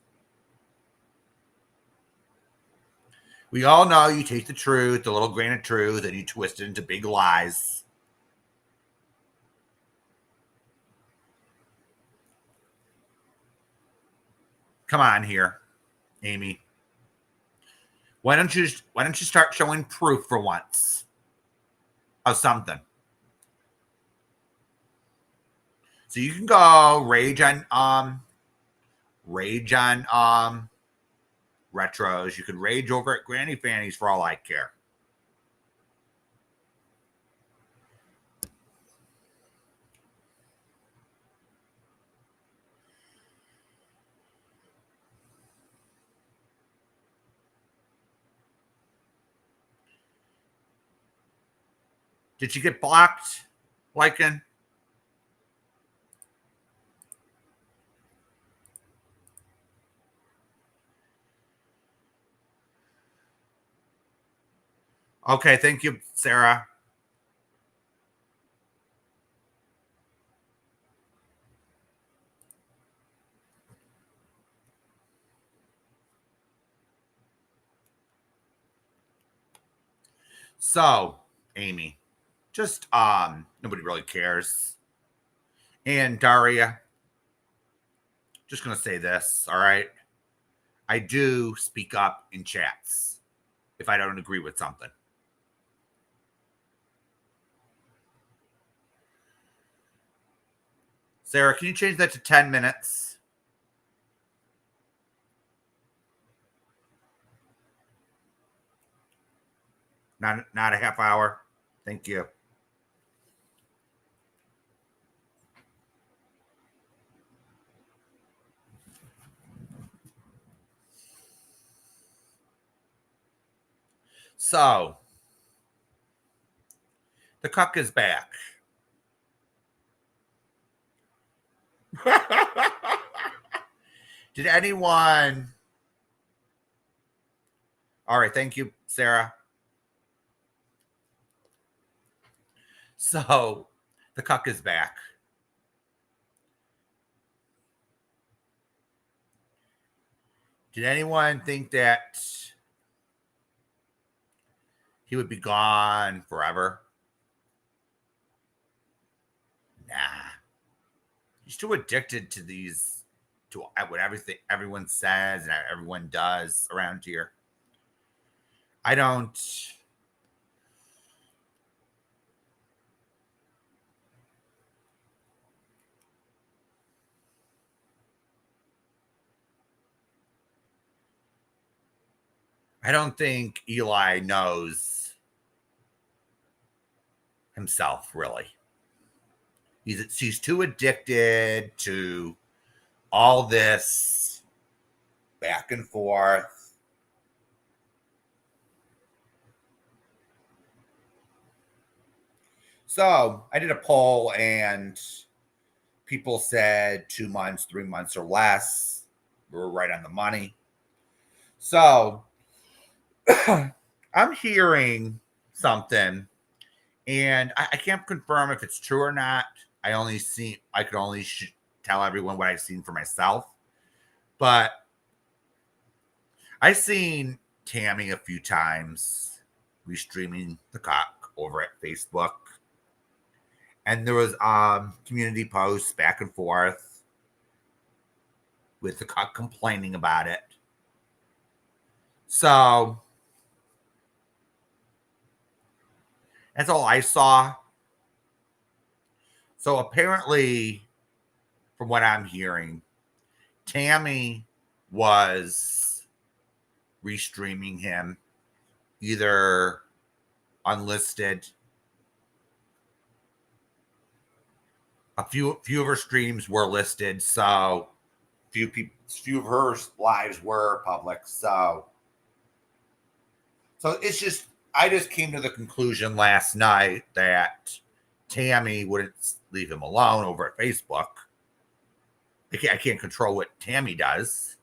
We all know you take the truth, the little grain of truth, and you twist it into big lies. Come on here, Amy. Why don't you start showing proof for once of something? So you can go rage on retros. You could rage over at Granny Fanny's for all I care. Did you get blocked, Lycan? Okay, thank you, Sarah. So, Amy, just nobody really cares. And Daria, just gonna say this, all right? I do speak up in chats if I don't agree with something. Sarah, can you change that to 10 minutes? Not a half hour. Thank you. So, The cuck is back. Did anyone? All right, thank you, Sarah. So the cuck is back. Did anyone think that he would be gone forever? Nah. He's too addicted to these, to what everyone says and everyone does around here. I don't. I don't think Eli knows himself, really. He's too addicted to all this back and forth. So I did a poll and people said 2 months, 3 months or less. We were right on the money. So I'm hearing something, and I can't confirm if it's true or not. I could only tell everyone what I've seen for myself. But I've seen Tammy a few times restreaming the cock over at Facebook. And there was community posts back and forth with the cock complaining about it. So that's all I saw. So apparently, from what I'm hearing, Tammy was restreaming him either unlisted. A few of her streams were listed, so few of her lives were public. So it's just, I just came to the conclusion last night that Tammy wouldn't leave him alone over at Facebook. I can't control what Tammy does.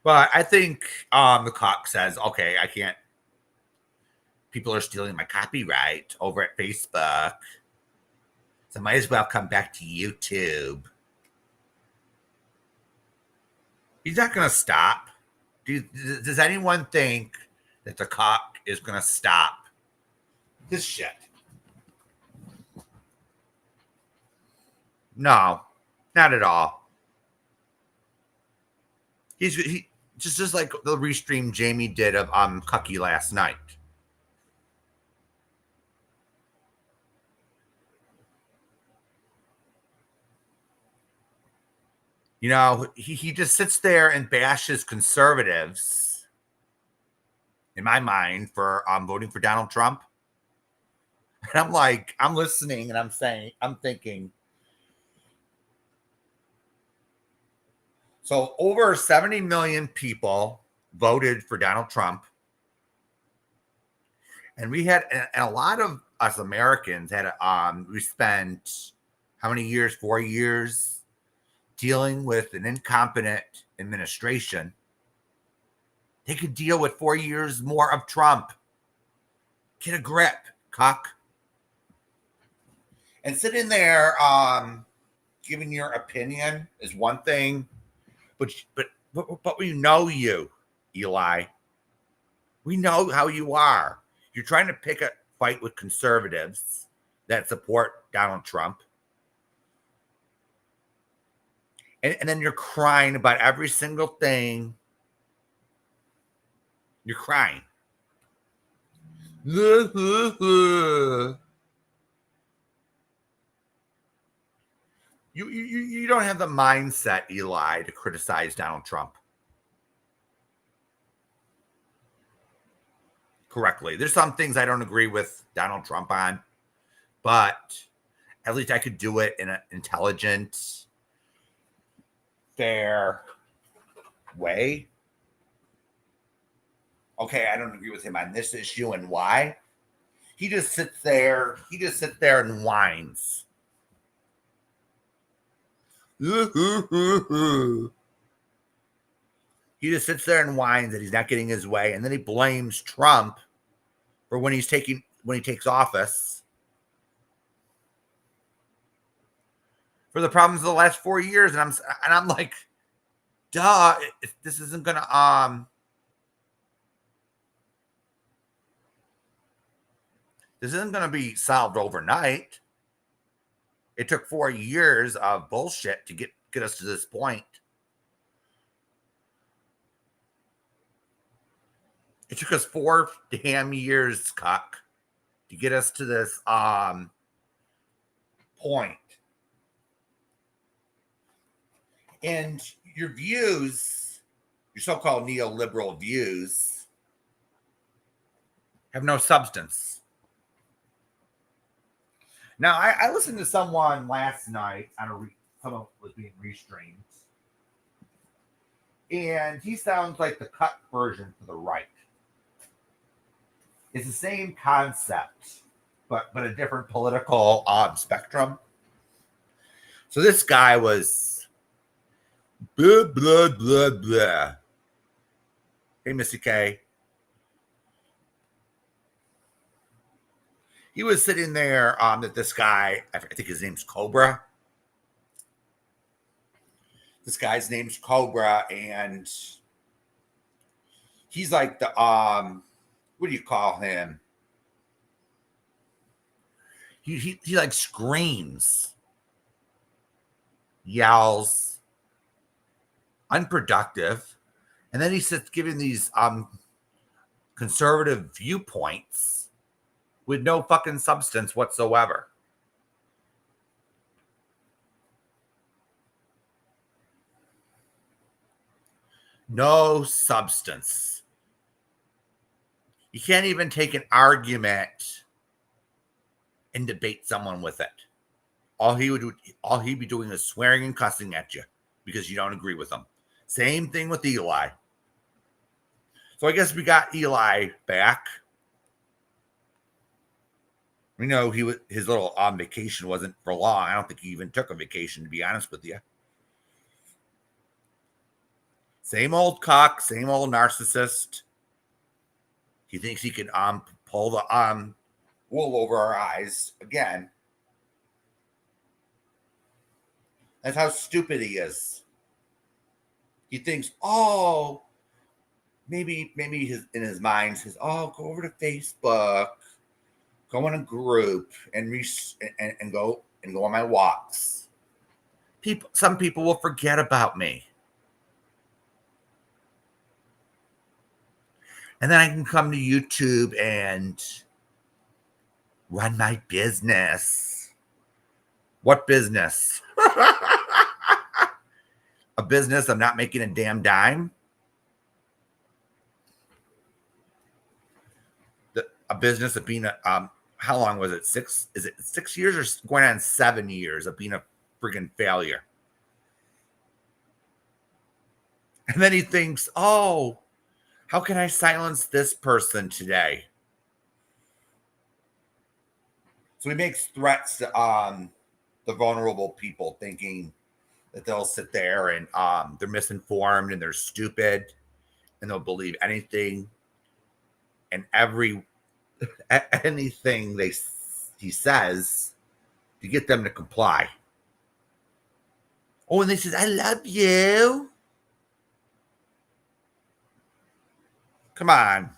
But I think the cock says, okay, I can't. People are stealing my copyright over at Facebook. So I might as well come back to YouTube. He's not going to stop. Does anyone think that the cock is going to stop this shit? No, not at all. He just like the restream Jamie did of Cucky last night. You know, he just sits there and bashes conservatives, in my mind, for voting for Donald Trump. And I'm like, I'm listening and I'm thinking, so over 70 million people voted for Donald Trump. And we had, and a lot of us Americans had, we spent how many years? 4 years dealing with an incompetent administration. They could deal with 4 years more of Trump. Get a grip, cuck. And sitting there giving your opinion is one thing, but we know you, Eli. We know how you are. You're trying to pick a fight with conservatives that support Donald Trump. And then you're crying about every single thing. You're crying. You don't have the mindset, Eli, to criticize Donald Trump correctly. There's some things I don't agree with Donald Trump on, but at least I could do it in an intelligent, fair way. Okay, I don't agree with him on this issue and why. He just sits there. He just sits there and whines. He just sits there and whines that he's not getting his way, and then he blames Trump for when he takes office for the problems of the last 4 years. And I'm like, duh, this isn't gonna be solved overnight. It took 4 years of bullshit to get us to this point. It took us 4 damn years, cuck, to get us to this point. And your views, your so-called neoliberal views, have no substance. Now, I listened to someone last night on someone was being restreamed, and he sounds like the cut version for the right. It's the same concept, but a different political spectrum. So this guy was blah blah blah blah. Hey, Missy K. He was sitting there. That this guy, I think his name's Cobra. This guy's name's Cobra, and he's like the what do you call him? He like screams, yells, unproductive, and then he sits giving these conservative viewpoints with no fucking substance whatsoever. No substance. You can't even take an argument and debate someone with it. All he'd be doing is swearing and cussing at you because you don't agree with him. Same thing with Eli. So I guess we got Eli back. We know his little vacation wasn't for long. I don't think he even took a vacation, to be honest with you. Same old cock, same old narcissist. He thinks he can pull the wool over our eyes again. That's how stupid he is. He thinks, oh, maybe in his mind says, oh, go over to Facebook, go in a group and go on my walks. Some people will forget about me. And then I can come to YouTube and run my business. What business? A business I'm not making a damn dime? A business of being how long was it? 6? Is it 6 years or going on 7 years of being a friggin' failure? And then he thinks, oh, how can I silence this person today? So he makes threats to the vulnerable people, thinking that they'll sit there and they're misinformed and they're stupid and they'll believe anything and anything he says to get them to comply. Oh, and they says, I love you. Come on.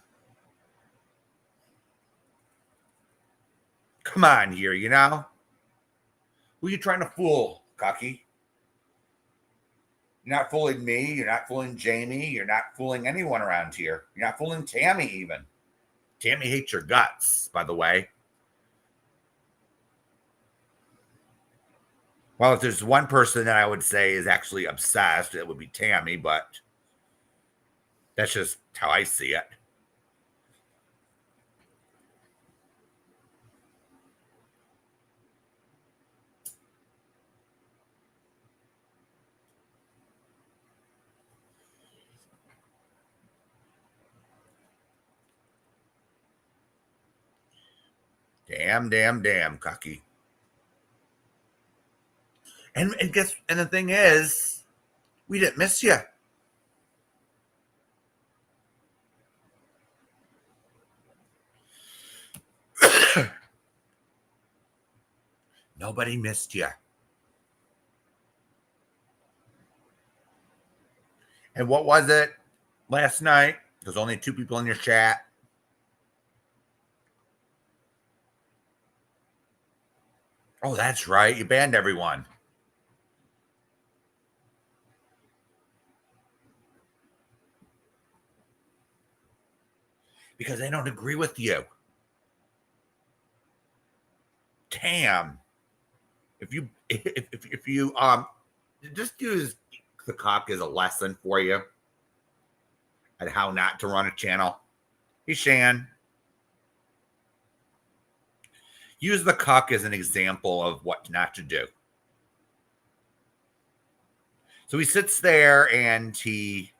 Come on here, you know? Who are you trying to fool, Cucky? You're not fooling me. You're not fooling Jamie. You're not fooling anyone around here. You're not fooling Tammy even. Tammy hates your guts, by the way. Well, if there's one person that I would say is actually obsessed, it would be Tammy, but that's just how I see it. Damn, cucky. And the thing is, we didn't miss you. Nobody missed you. And what was it last night? There's only 2 people in your chat. Oh, that's right. You banned everyone. Because they don't agree with you. Damn. If you just use the cuck as a lesson for you and how not to run a channel. Hey, Shan. Use the cuck as an example of what not to do. So he sits there and he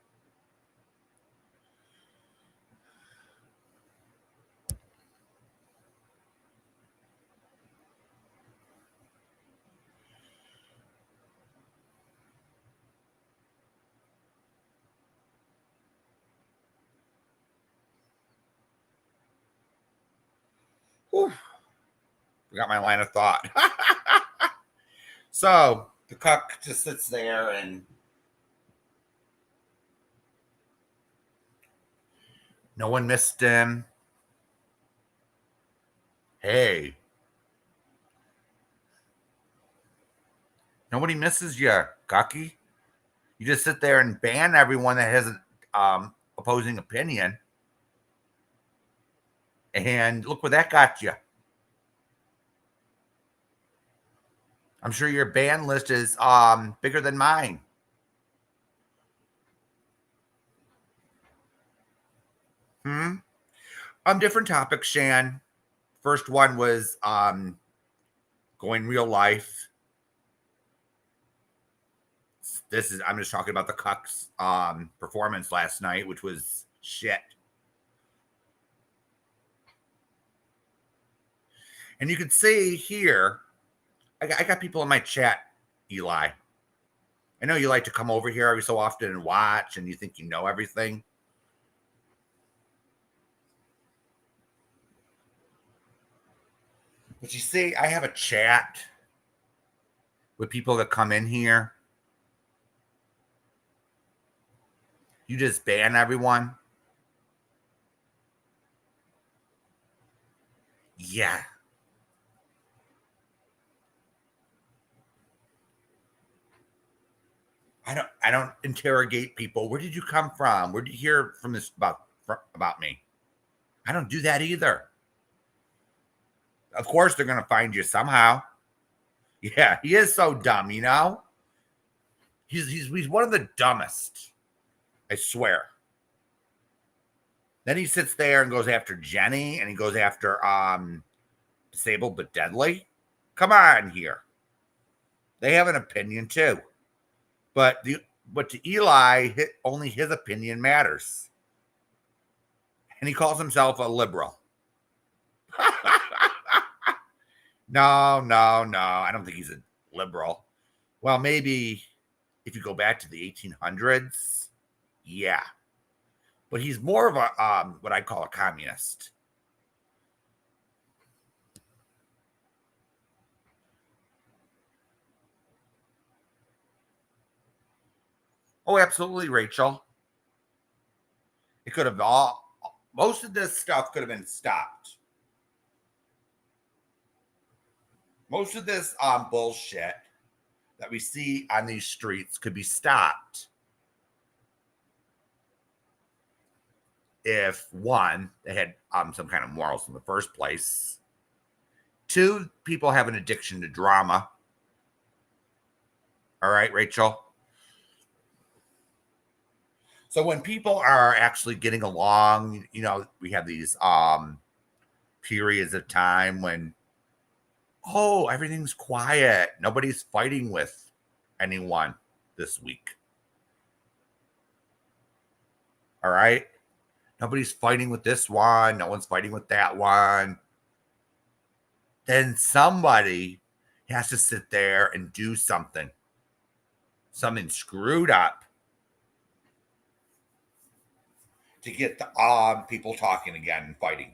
forgot my line of thought. So the cuck just sits there and no one missed him. Hey, nobody misses you, cucky. You just sit there and ban everyone that has an opposing opinion. And look where that got you. I'm sure your ban list is bigger than mine. Different topics, Shan. First one was going real life. I'm just talking about the cuck's performance last night, which was shit. And you can see here, I got people in my chat, Eli. I know you like to come over here every so often and watch, and you think you know everything. But you see, I have a chat with people that come in here. You just ban everyone. Yeah. I don't interrogate people. Where did you come from? Where did you hear from this about me? I don't do that either. Of course they're going to find you somehow. Yeah, he is so dumb, you know? He's one of the dumbest. I swear. Then he sits there and goes after Jenny, and he goes after Disabled but Deadly. Come on here. They have an opinion too. But to Eli, only his opinion matters. And he calls himself a liberal. No. I don't think he's a liberal. Well, maybe if you go back to the 1800s, yeah. But he's more of a what I call a communist. Oh, absolutely, Rachel. It could have most of this stuff could have been stopped. Most of this bullshit that we see on these streets could be stopped if, one, they had some kind of morals in the first place. 2, people have an addiction to drama. All right, Rachel. So when people are actually getting along, you know, we have these periods of time when, oh, everything's quiet. Nobody's fighting with anyone this week. All right. Nobody's fighting with this one. No one's fighting with that one. then somebody has to sit there and do something screwed up to get the people talking again and fighting.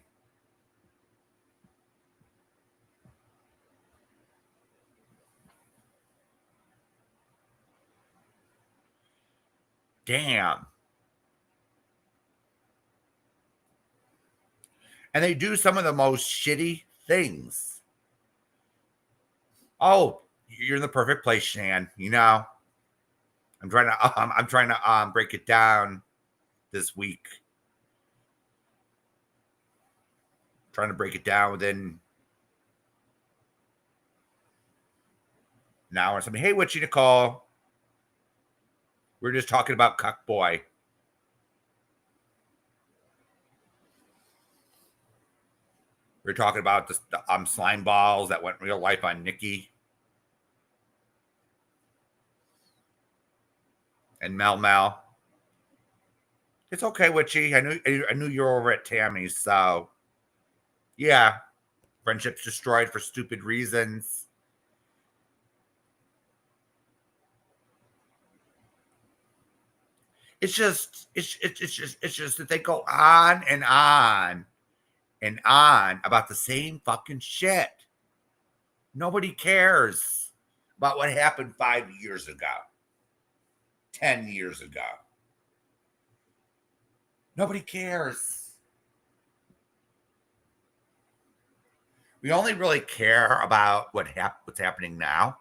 Damn. And they do some of the most shitty things. Oh, you're in the perfect place, Shan. You know, I'm trying to break it down this week. Trying to break it down within an hour or something. Hey, what's you, Nicole? We're just talking about Cuck Boy. We're talking about the slime balls that went real life on Nikki and Mel Mel. It's okay, Witchy. I knew you were over at Tammy's, so yeah. Friendships destroyed for stupid reasons. It's just that they go on and on and on about the same fucking shit. Nobody cares about what happened 5 years ago, 10 years ago. Nobody cares. We only really care about what's happening now.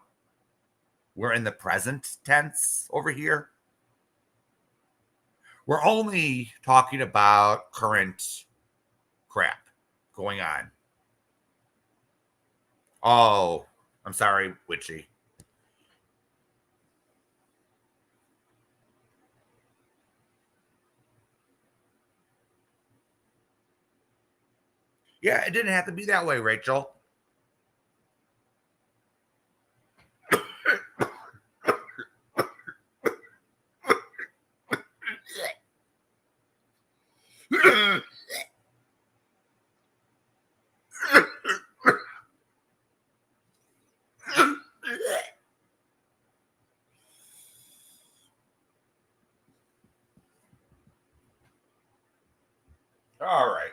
We're in the present tense over here. We're only talking about current crap going on. Oh, I'm sorry, Witchy. Yeah, it didn't have to be that way, Rachel. All right.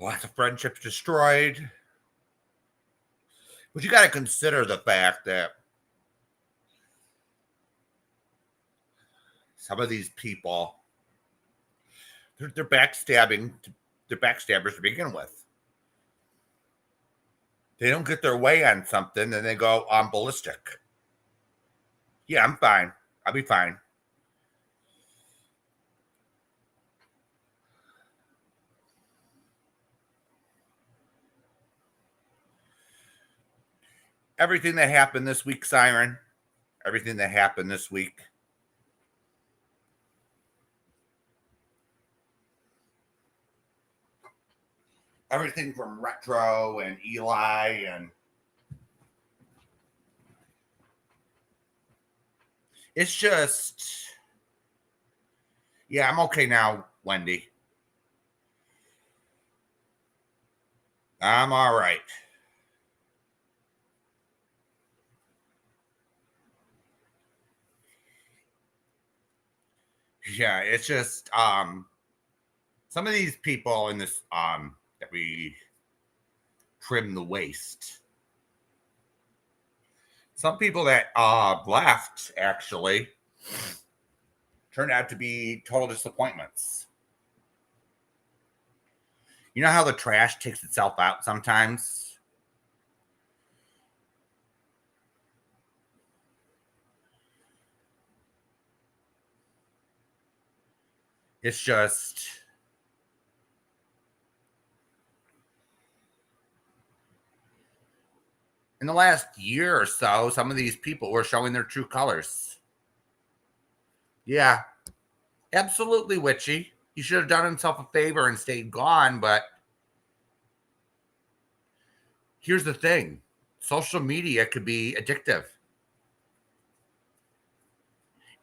Lots of friendships destroyed. But you got to consider the fact that some of these people, they're backstabbing. They're backstabbers to begin with. They don't get their way on something, then they go on ballistic. Yeah, I'm fine. I'll be fine. Everything that happened this week, Siren, everything that happened this week, everything from Retro and Eli and it's just, yeah, I'm okay now, Wendy. I'm all right. Yeah, it's just some of these people in this that we trim the waist. Some people that left actually turned out to be total disappointments. You know how the trash takes itself out sometimes? It's just in the last year or so, some of these people were showing their true colors. Yeah, absolutely, Witchy. He should have done himself a favor and stayed gone, but here's the thing. Social media could be addictive.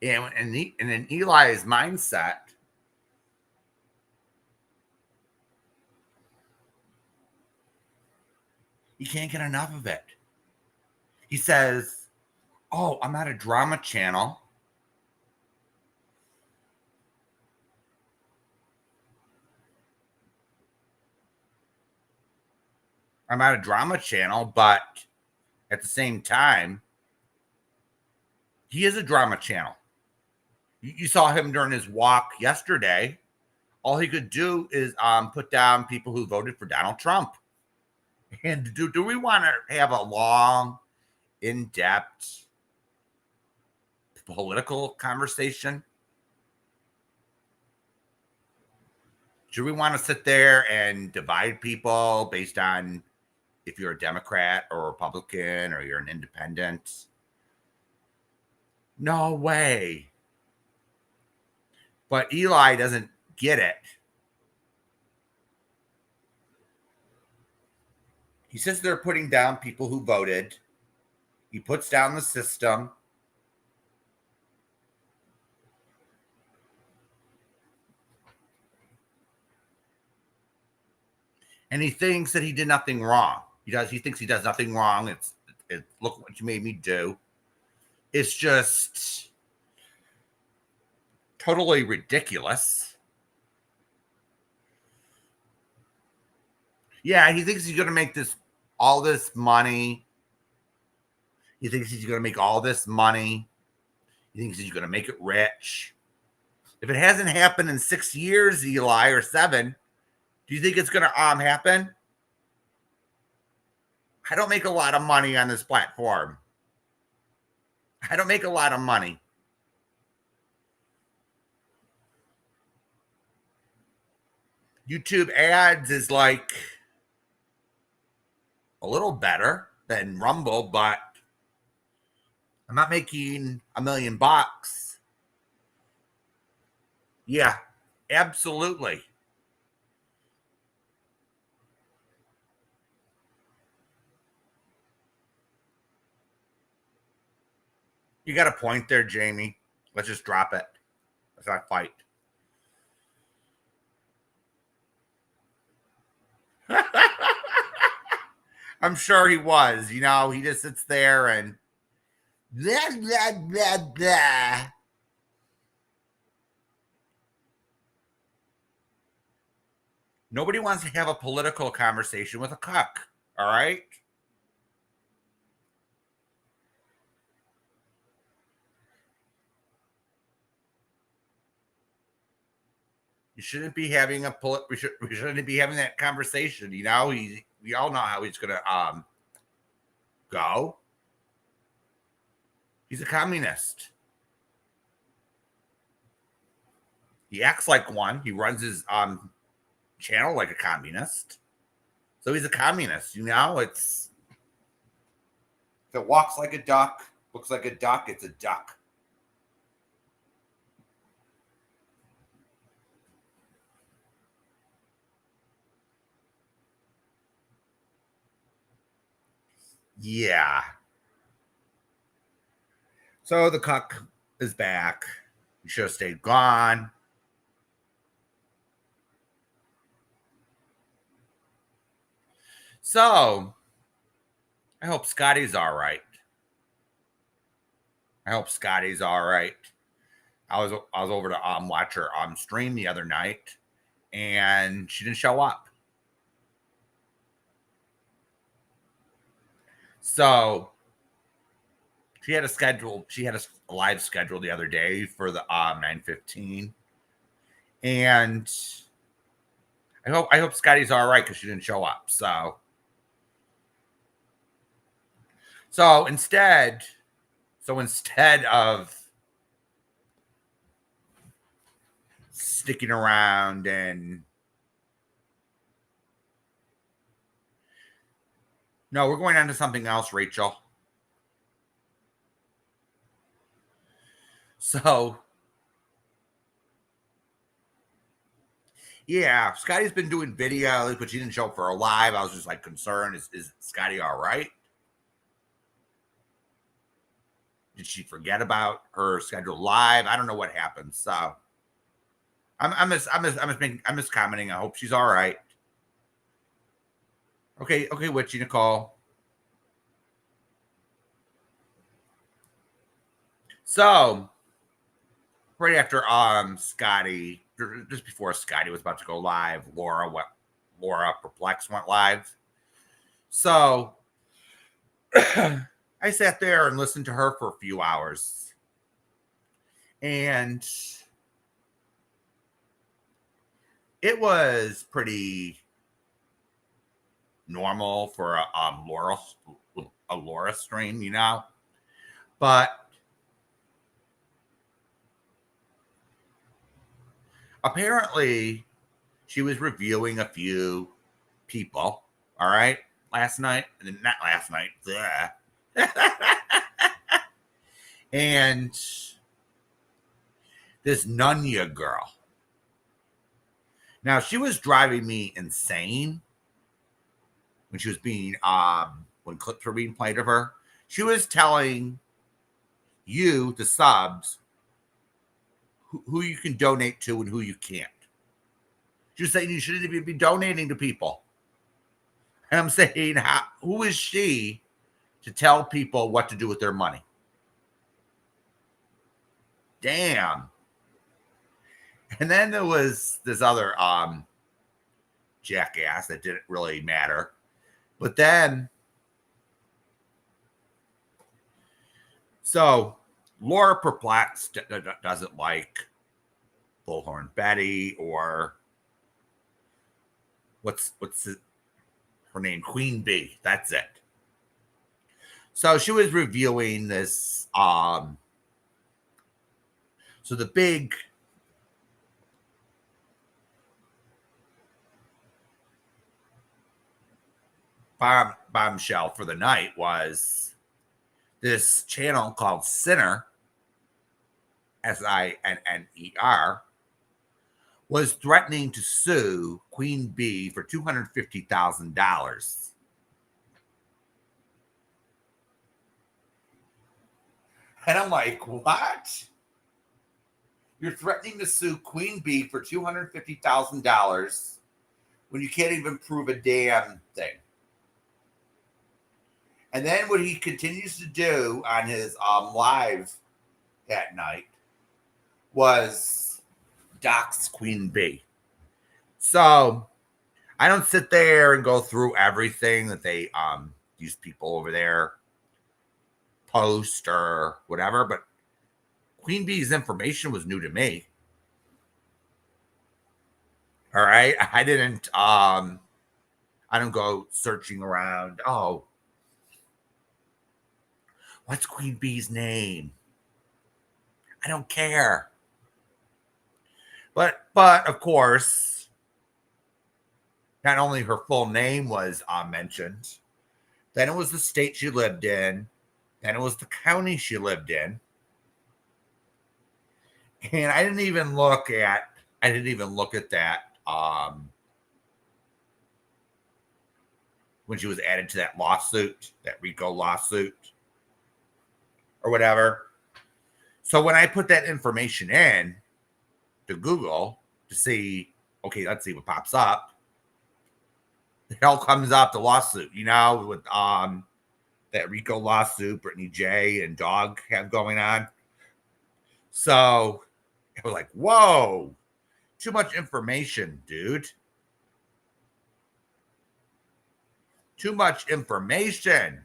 And in Eli's mindset, He can't get enough of it. He says, "Oh, I'm at a drama channel. I'm at a drama channel, but at the same time, he is a drama channel. You saw him during his walk yesterday. All he could do is put down people who voted for Donald Trump. And do we want to have a long, in-depth political conversation? Do we want to sit there and divide people based on if you're a Democrat or a Republican or you're an independent? No way. But Eli doesn't get it. He says they're putting down people who voted. He puts down the system. And he thinks that he did nothing wrong. He thinks he does nothing wrong. It's look what you made me do. It's just totally ridiculous. Yeah, he thinks he's going to make all this money. He thinks he's going to make all this money. He thinks he's going to make it rich. If it hasn't happened in 6 years, Eli, or 7, do you think it's going to happen? I don't make a lot of money on this platform. I don't make a lot of money. YouTube ads is like a little better than Rumble, but I'm not making $1 million. Yeah, absolutely. You got a point there, Jamie. Let's just drop it. Let's not fight. I'm sure he was. You know, he just sits there and blah, blah, blah, blah. Nobody wants to have a political conversation with a cuck. All right. You shouldn't be having we shouldn't be having that conversation. You know, we all know how he's gonna go. He's a communist. He acts like one. He runs his channel like a communist. So he's a communist, you know? If it walks like a duck, looks like a duck, it's a duck. Yeah. So the cuck is back. He should have stayed gone. So I hope Scotty's all right. I hope Scotty's all right. I was over to watch her stream the other night, and she didn't show up. So she had a live schedule the other day for the 9:15, and I hope Scotty's all right because she didn't show up. So instead of sticking around and no, we're going on to something else, Rachel. So yeah, Scotty's been doing videos, but she didn't show up for a live. I was just like concerned. Is Scotty all right? Did she forget about her scheduled live? I don't know what happened. So I'm just commenting. I hope she's all right. Okay, Witchy Nicole. So, right after Scotty, just before Scotty was about to go live, Laura Perplex went live. So I sat there and listened to her for a few hours. And it was pretty normal for a Laura stream, you know. But apparently she was reviewing a few people, all right, last night. Not last night. And this Nunya girl. Now, she was driving me insane when she was being when clips were being played of her. She was telling you, the subs, who you can donate to and who you can't. She was saying you shouldn't even be donating to people. And I'm saying, who is she to tell people what to do with their money? Damn. And then there was this other jackass that didn't really matter. But then, so Laura Perplexed doesn't like Bullhorn Betty or what's her name? Queen Bee. That's it. So she was reviewing this. So the big bombshell for the night was this channel called Sinner, SINNER, was threatening to sue Queen Bee for $250,000. And I'm like, what? You're threatening to sue Queen Bee for $250,000 when you can't even prove a damn thing. And then what he continues to do on his live that night was dox Queen Bee. So I don't sit there and go through everything that they these people over there post or whatever, but Queen Bee's information was new to me. All right. I don't go searching around. Oh, what's Queen Bee's name? I don't care. But of course, not only her full name was mentioned, then it was the state she lived in, then it was the county she lived in. And I didn't even look at that when she was added to that lawsuit, that RICO lawsuit or whatever. So when I put that information in to Google to see, okay, let's see what pops up. It all comes up, the lawsuit, you know, with that RICO lawsuit Brittany J and Dog have going on. So I was like, whoa, too much information, dude. Too much information.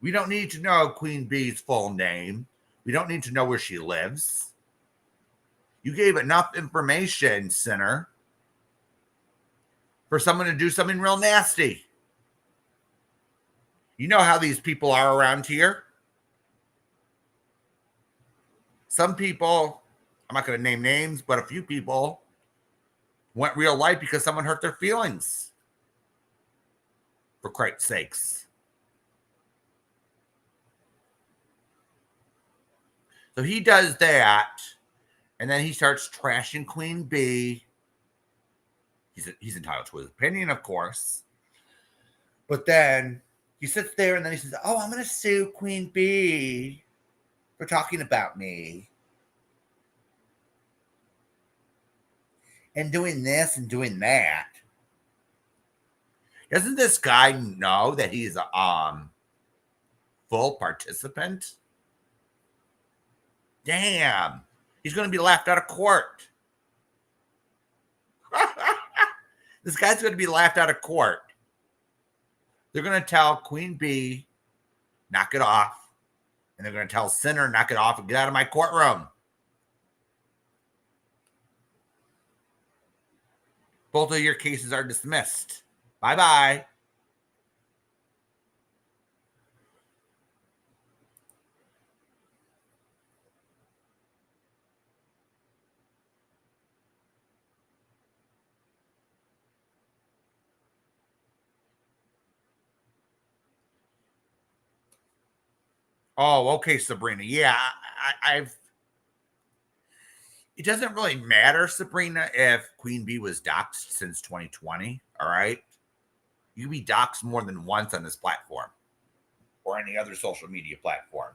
We don't need to know Queen Bee's full name. We don't need to know where she lives. You gave enough information, Sinner, for someone to do something real nasty. You know how these people are around here. Some people, I'm not going to name names, but a few people went real light because someone hurt their feelings. For Christ's sakes. So he does that, and then he starts trashing Queen Bee. He's entitled to his opinion, of course. But then he sits there and then he says, oh, I'm going to sue Queen Bee for talking about me. And doing this and doing that. Doesn't this guy know that he's a full participant? Damn. He's going to be laughed out of court. This guy's going to be laughed out of court. They're going to tell Queen Bee, knock it off. And they're going to tell Sinner, knock it off and get out of my courtroom. Both of your cases are dismissed. Bye-bye. Oh, okay, Sabrina. Yeah, I've. It doesn't really matter, Sabrina, if Queen Bee was doxxed since 2020. All right, you can be doxxed more than once on this platform or any other social media platform.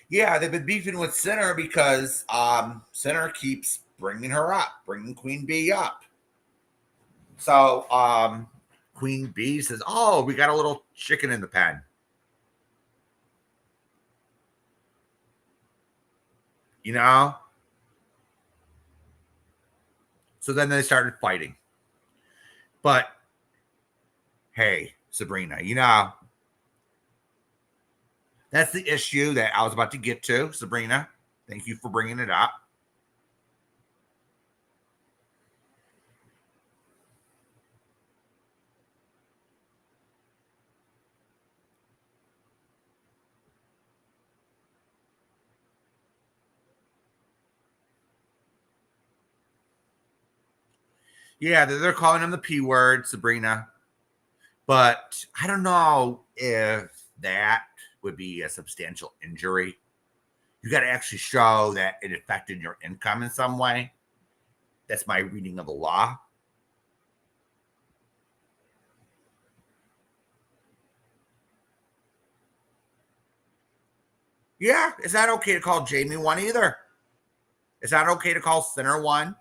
Yeah, they've been beefing with Sinner because Sinner keeps bringing her up, bringing Queen Bee up. So Queen Bee says, "Oh, we got a little chicken in the pen." You know? So then they started fighting. But hey, Sabrina, that's the issue that I was about to get to, Sabrina. Thank you for bringing it up. Yeah, they're calling him the P word, Sabrina. But I don't know if that would be a substantial injury. You got to actually show that it affected your income in some way. That's my reading of the law. Yeah, it's not okay to call Jamie one either. It's not okay to call Sinner one.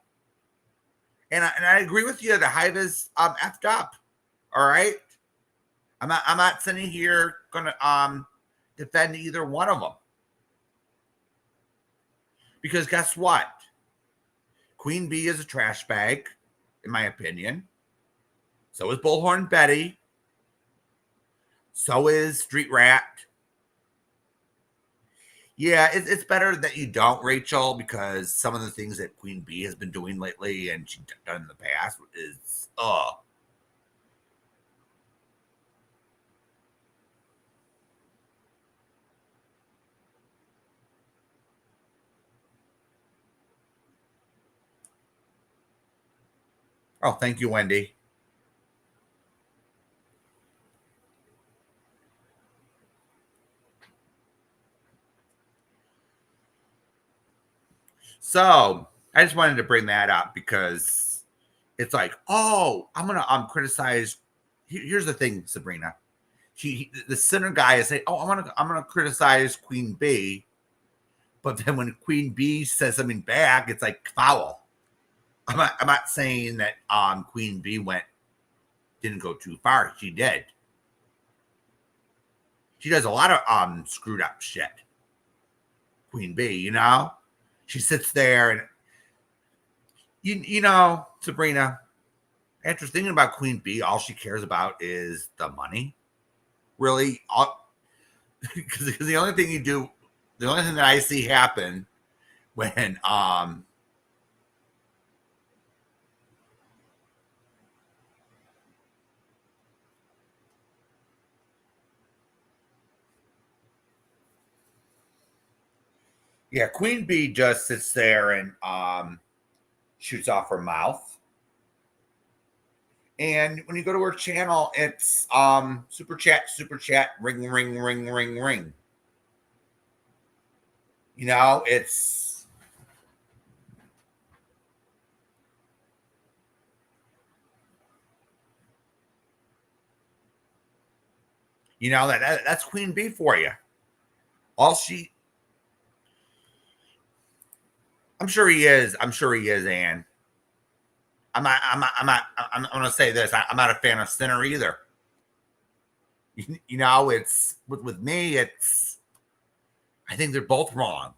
And I agree with you. The hive is effed up. All right. I'm not sitting here gonna defend either one of them. Because guess what? Queen Bee is a trash bag, in my opinion. So is Bullhorn Betty. So is Street Rat. Yeah, it's better that you don't, Rachel, because some of the things that Queen Bee has been doing lately and she's done in the past is Oh, thank you, Wendy. So I just wanted to bring that up because it's like, oh, I'm gonna criticize. Here's the thing, Sabrina. The Sinner guy is saying, oh, I'm gonna criticize Queen Bee, but then when Queen Bee says something back, it's like foul. I'm not saying that Queen Bee didn't go too far. She did. She does a lot of screwed up shit. Queen Bee. She sits there and Sabrina, after thinking about Queen Bee, all she cares about is the money. Really, because the only thing the only thing that I see happen when yeah, Queen Bee just sits there and shoots off her mouth. And when you go to her channel, it's super chat, ring, ring, ring, ring, ring. It's that's Queen Bee for you. All she I'm sure he is, Anne. I'm going to say this. I'm not a fan of Sinner either. You know, it's with me. I think they're both wrong.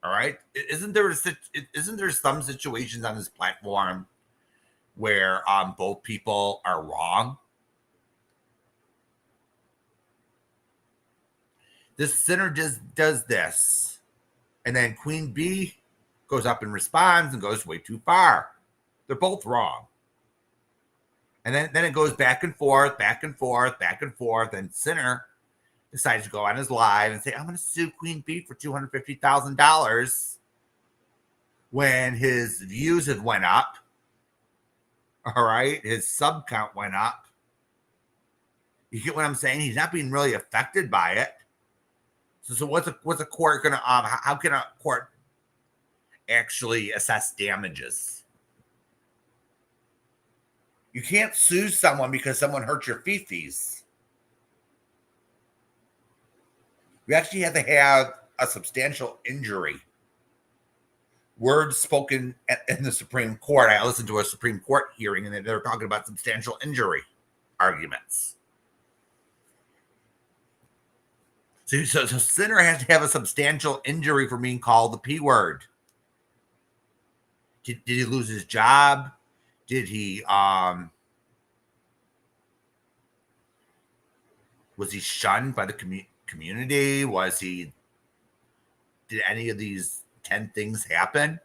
All right. Isn't there some situations on this platform where both people are wrong? This Sinner just does this, and then Queen B goes up and responds and goes way too far. They're both wrong. And then it goes back and forth, back and forth, back and forth. And Sinner decides to go on his live and say, I'm going to sue Queen B for $250,000 when his views have went up. All right. His sub count went up. You get what I'm saying? He's not being really affected by it. So what's a court going to, how can a court actually assess damages? You can't sue someone because someone hurt your fifis. You actually have to have a substantial injury. Words spoken in the Supreme Court. I listened to a Supreme Court hearing and they were talking about substantial injury arguments. So Sinner has to have a substantial injury for being called the P word. Did he lose his job? Did he was he shunned by the community? Did any of these 10 things happen?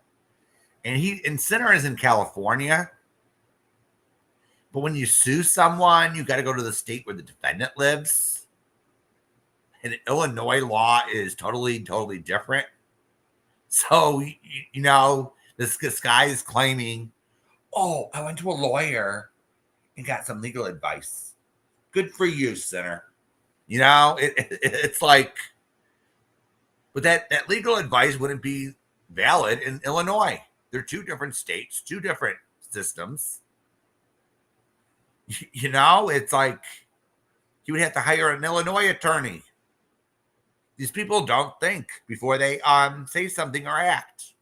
And Sinner is in California. But when you sue someone, you got to go to the state where the defendant lives. And Illinois law is totally different. So, you know, this guy is claiming, oh, I went to a lawyer and got some legal advice. Good for you, Sinner. You know, it's like, but that legal advice wouldn't be valid in Illinois. They're two different states, two different systems. You know, it's like you would have to hire an Illinois attorney. These people don't think before they say something or act.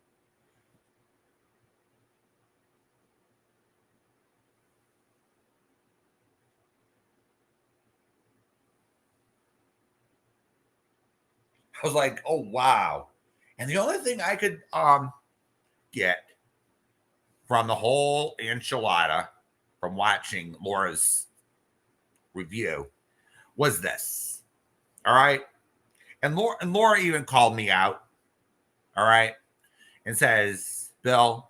I was like, oh wow. And the only thing I could get from the whole enchilada from watching Laura's review was this. All right. And Laura even called me out. All right. And says, Bill,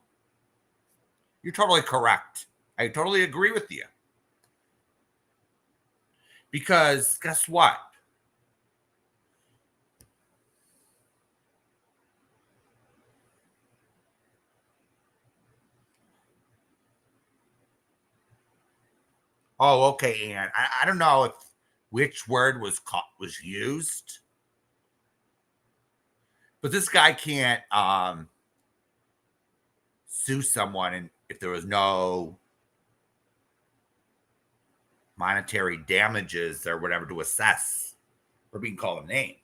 you're totally correct. I totally agree with you. Because guess what? Oh, okay, Ann. I don't know which word was used, but this guy can't sue someone if there was no monetary damages or whatever to assess for being called a name.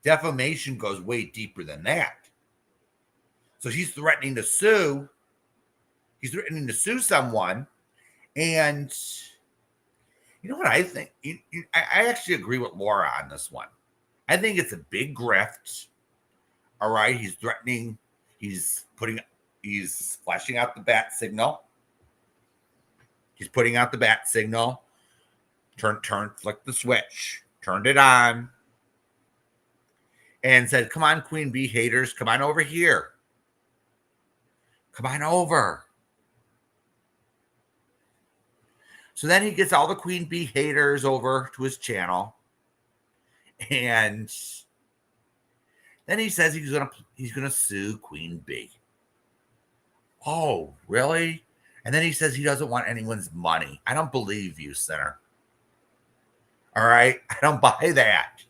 Defamation goes way deeper than that. So he's threatening to sue. He's threatening to sue someone. And you know what I think? I actually agree with Laura on this one. I think it's a big grift. All right. He's threatening. He's flashing out the bat signal. He's putting out the bat signal. Flick the switch. Turned it on. And said, come on, Queen Bee haters. Come on over here. Come on over. So then he gets all the Queen Bee haters over to his channel. And then he says he's gonna sue Queen Bee. Oh, really? And then he says he doesn't want anyone's money. I don't believe you, Sinner. All right? I don't buy that.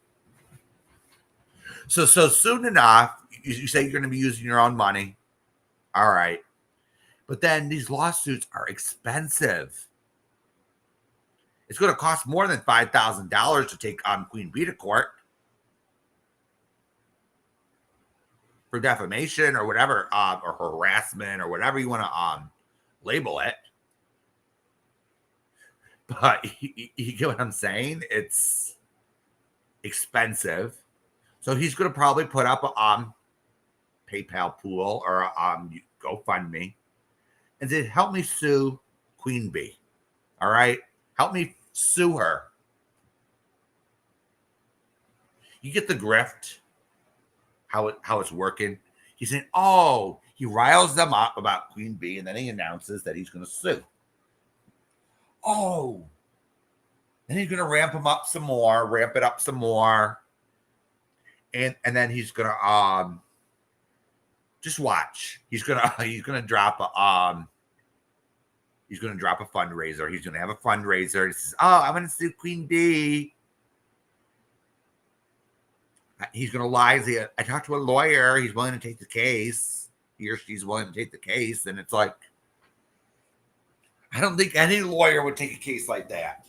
So soon enough, you say you're going to be using your own money. All right. But then these lawsuits are expensive. It's going to cost more than $5,000 to take Queen Bee to court. for defamation or whatever, or harassment or whatever you want to label it. But you get what I'm saying? It's expensive. So he's going to probably put up a PayPal pool or GoFundMe and say, help me sue Queen Bee. All right? Help me sue her. You get the grift, how it's working. He's saying, oh, he riles them up about Queen Bee, and then he announces that he's going to sue. Oh, then he's going to ramp it up some more. And then he's going to just watch. He's going to drop a fundraiser. He's going to have a fundraiser. He says, oh, I'm going to sue Queen Bee. He's going to lie. I talked to a lawyer. He's willing to take the case. He or she's willing to take the case. And it's like, I don't think any lawyer would take a case like that.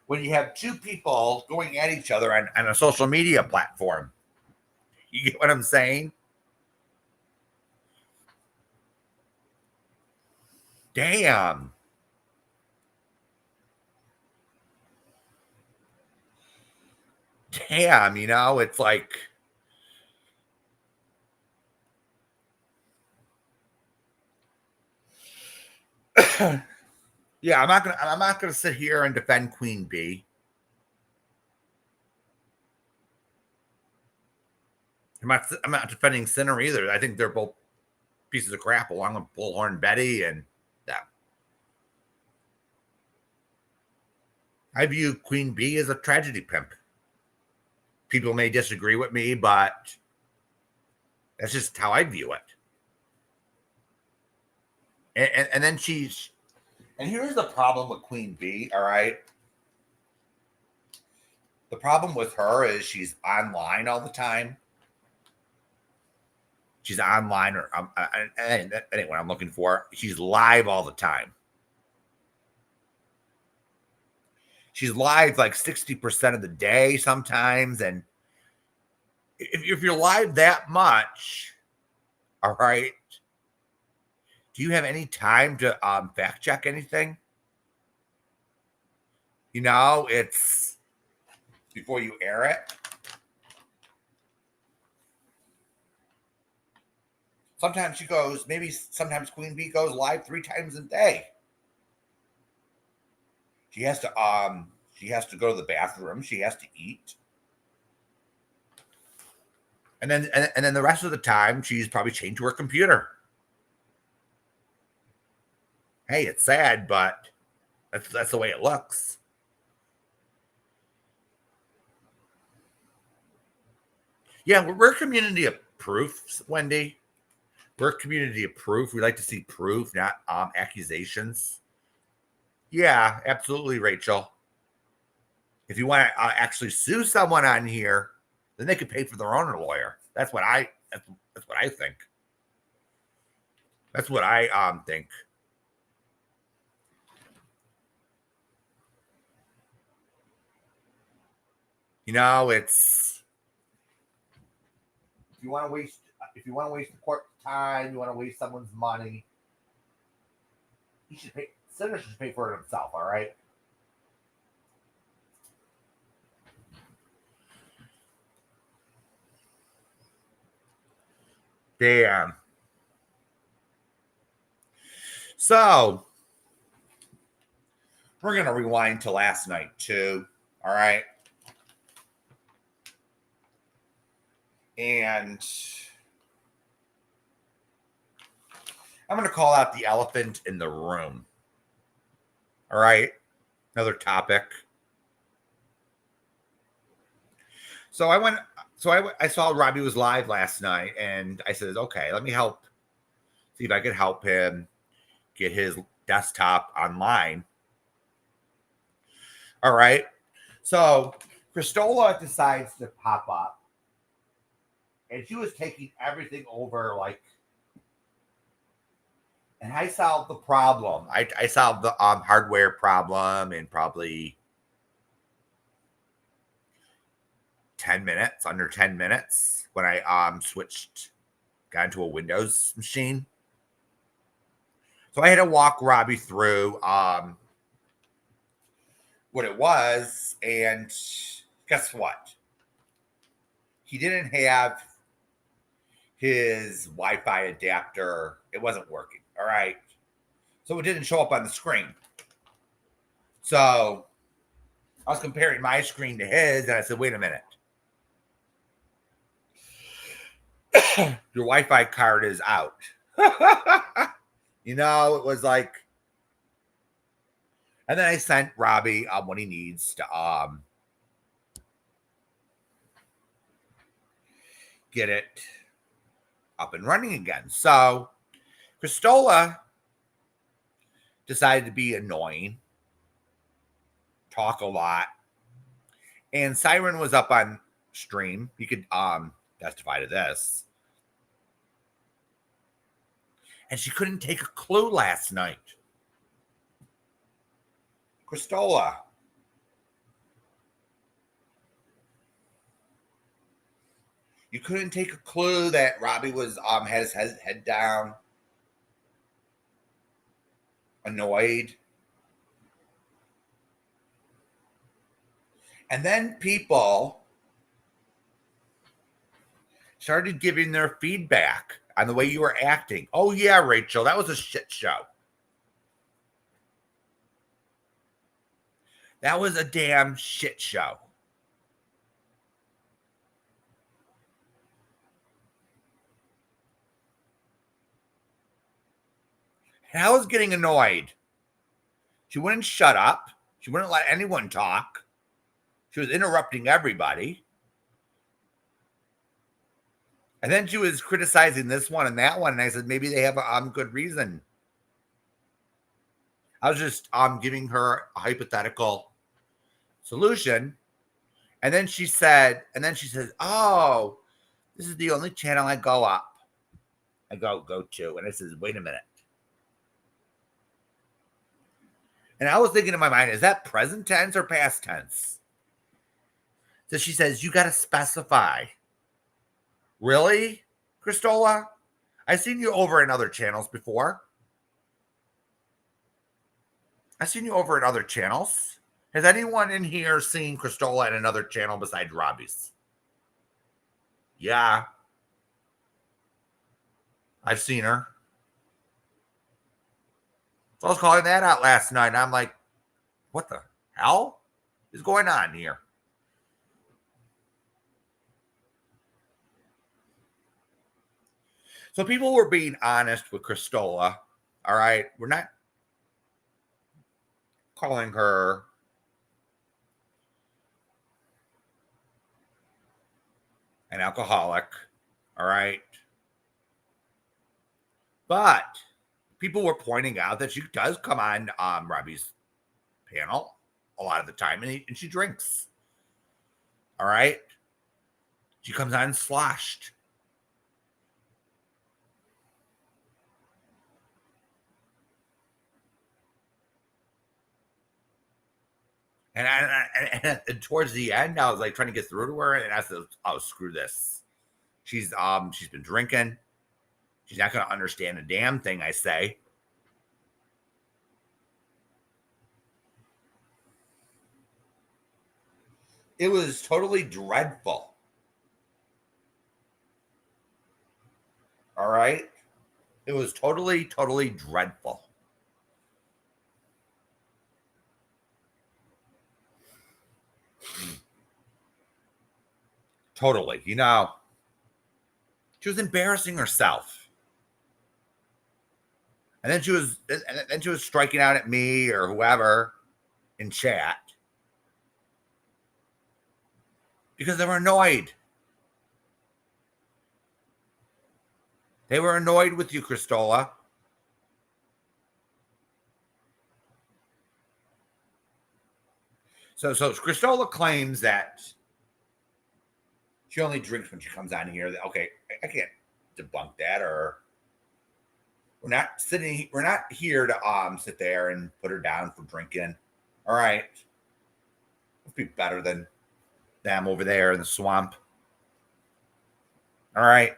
When you have two people going at each other on a social media platform. You get what I'm saying? Damn. It's like, yeah, I'm not gonna sit here and defend Queen Bee. I'm not defending Sinner either. I think they're both pieces of crap, along with Bullhorn Betty and that. I view Queen Bee as a tragedy pimp. People may disagree with me, but that's just how I view it. And then and here's the problem with Queen Bee, all right? The problem with her is she's online all the time. She's online, or anyway, I'm looking for. She's live all the time. She's live like 60% of the day sometimes. And if you're live that much, all right, do you have any time to fact check anything? It's before you air it. Sometimes sometimes Queen Bee goes live 3 times a day. She has to go to the bathroom. She has to eat. And then the rest of the time, she's probably chained to her computer. Hey, it's sad, but that's the way it looks. Yeah, we're a community of proof, Wendy. We're a community of proof. We like to see proof, not accusations. Yeah, absolutely, Rachel. If you want to actually sue someone on here, then they could pay for their own lawyer. That's what I think. That's what I think. It's if you want to waste the court time, you want to waste someone's money, Senator should pay for it himself, all right? Damn. So we're gonna rewind to last night too. All right. And I'm going to call out the elephant in the room. All right. Another topic. So I saw Robbie was live last night, and I said, okay, let me see if I could help him get his desktop online. All right. So Christola decides to pop up. And she was taking everything over, and I solved the problem. I solved the hardware problem in probably 10 minutes, under 10 minutes, when I switched got into a Windows machine. So I had to walk Robbie through what it was, and guess what? He didn't have his Wi-Fi adapter. It wasn't working. All right. So it didn't show up on the screen. So I was comparing my screen to his, and I said, wait a minute. Your Wi-Fi card is out. You know, it was like, and then I sent Robbie what he needs to get it up and running again. So Christola decided to be annoying, talk a lot, and Siren was up on stream. You could testify to this. And she couldn't take a clue last night. Christola. You couldn't take a clue that Robbie was had his head down, annoyed. And then people started giving their feedback on the way you were acting. Oh, yeah, Rachel, that was a shit show. That was a damn shit show. And I was getting annoyed. She wouldn't shut up. She wouldn't let anyone talk. She was interrupting everybody. And then she was criticizing this one and that one. And I said, maybe they have a good reason. I was just giving her a hypothetical solution. And then she says, oh, this is the only channel I go to. And I says, wait a minute. And I was thinking in my mind, is that present tense or past tense? So she says, you got to specify. Really, Christola? I've seen you over in other channels before. I've seen you over in other channels. Has anyone in here seen Christola at another channel besides Robbie's? Yeah. I've seen her. So I was calling that out last night, and I'm like, what the hell is going on here? So people were being honest with Christola. All right. We're not calling her an alcoholic. All right. But people were pointing out that she does come on Robbie's panel a lot of the time, and she drinks. All right. She comes on sloshed. And towards the end, I was like trying to get through to her, and I said, "Oh, screw this. She's been drinking. She's not going to understand a damn thing I say." It was totally dreadful. All right, it was totally dreadful. Totally. You know, she was embarrassing herself. And then she was striking out at me or whoever in chat because they were annoyed. They were annoyed with you, Christola. So Christola claims that she only drinks when she comes on here. Okay, I can't debunk that, or we're not here to sit there and put her down for drinking. All right. Let's be better than them over there in the swamp. All right.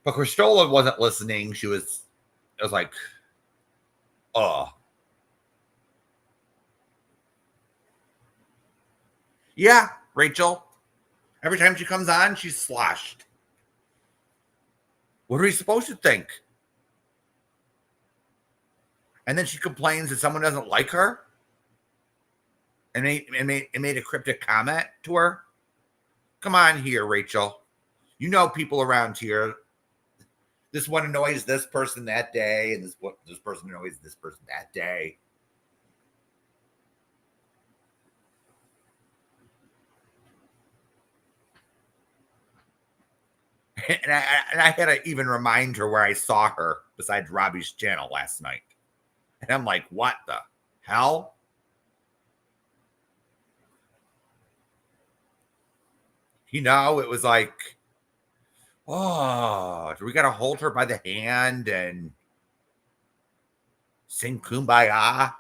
But Cristola wasn't listening. It was like, yeah, Rachel. Every time she comes on, she's sloshed. What are we supposed to think? And then she complains that someone doesn't like her and made a cryptic comment to her. Come on here, Rachel. You know people around here. This one annoys this person that day, and this person annoys this person that day. And I had to even remind her where I saw her besides Robbie's channel last night. And I'm like, what the hell? You know, it was like, oh, do we got to hold her by the hand and sing Kumbaya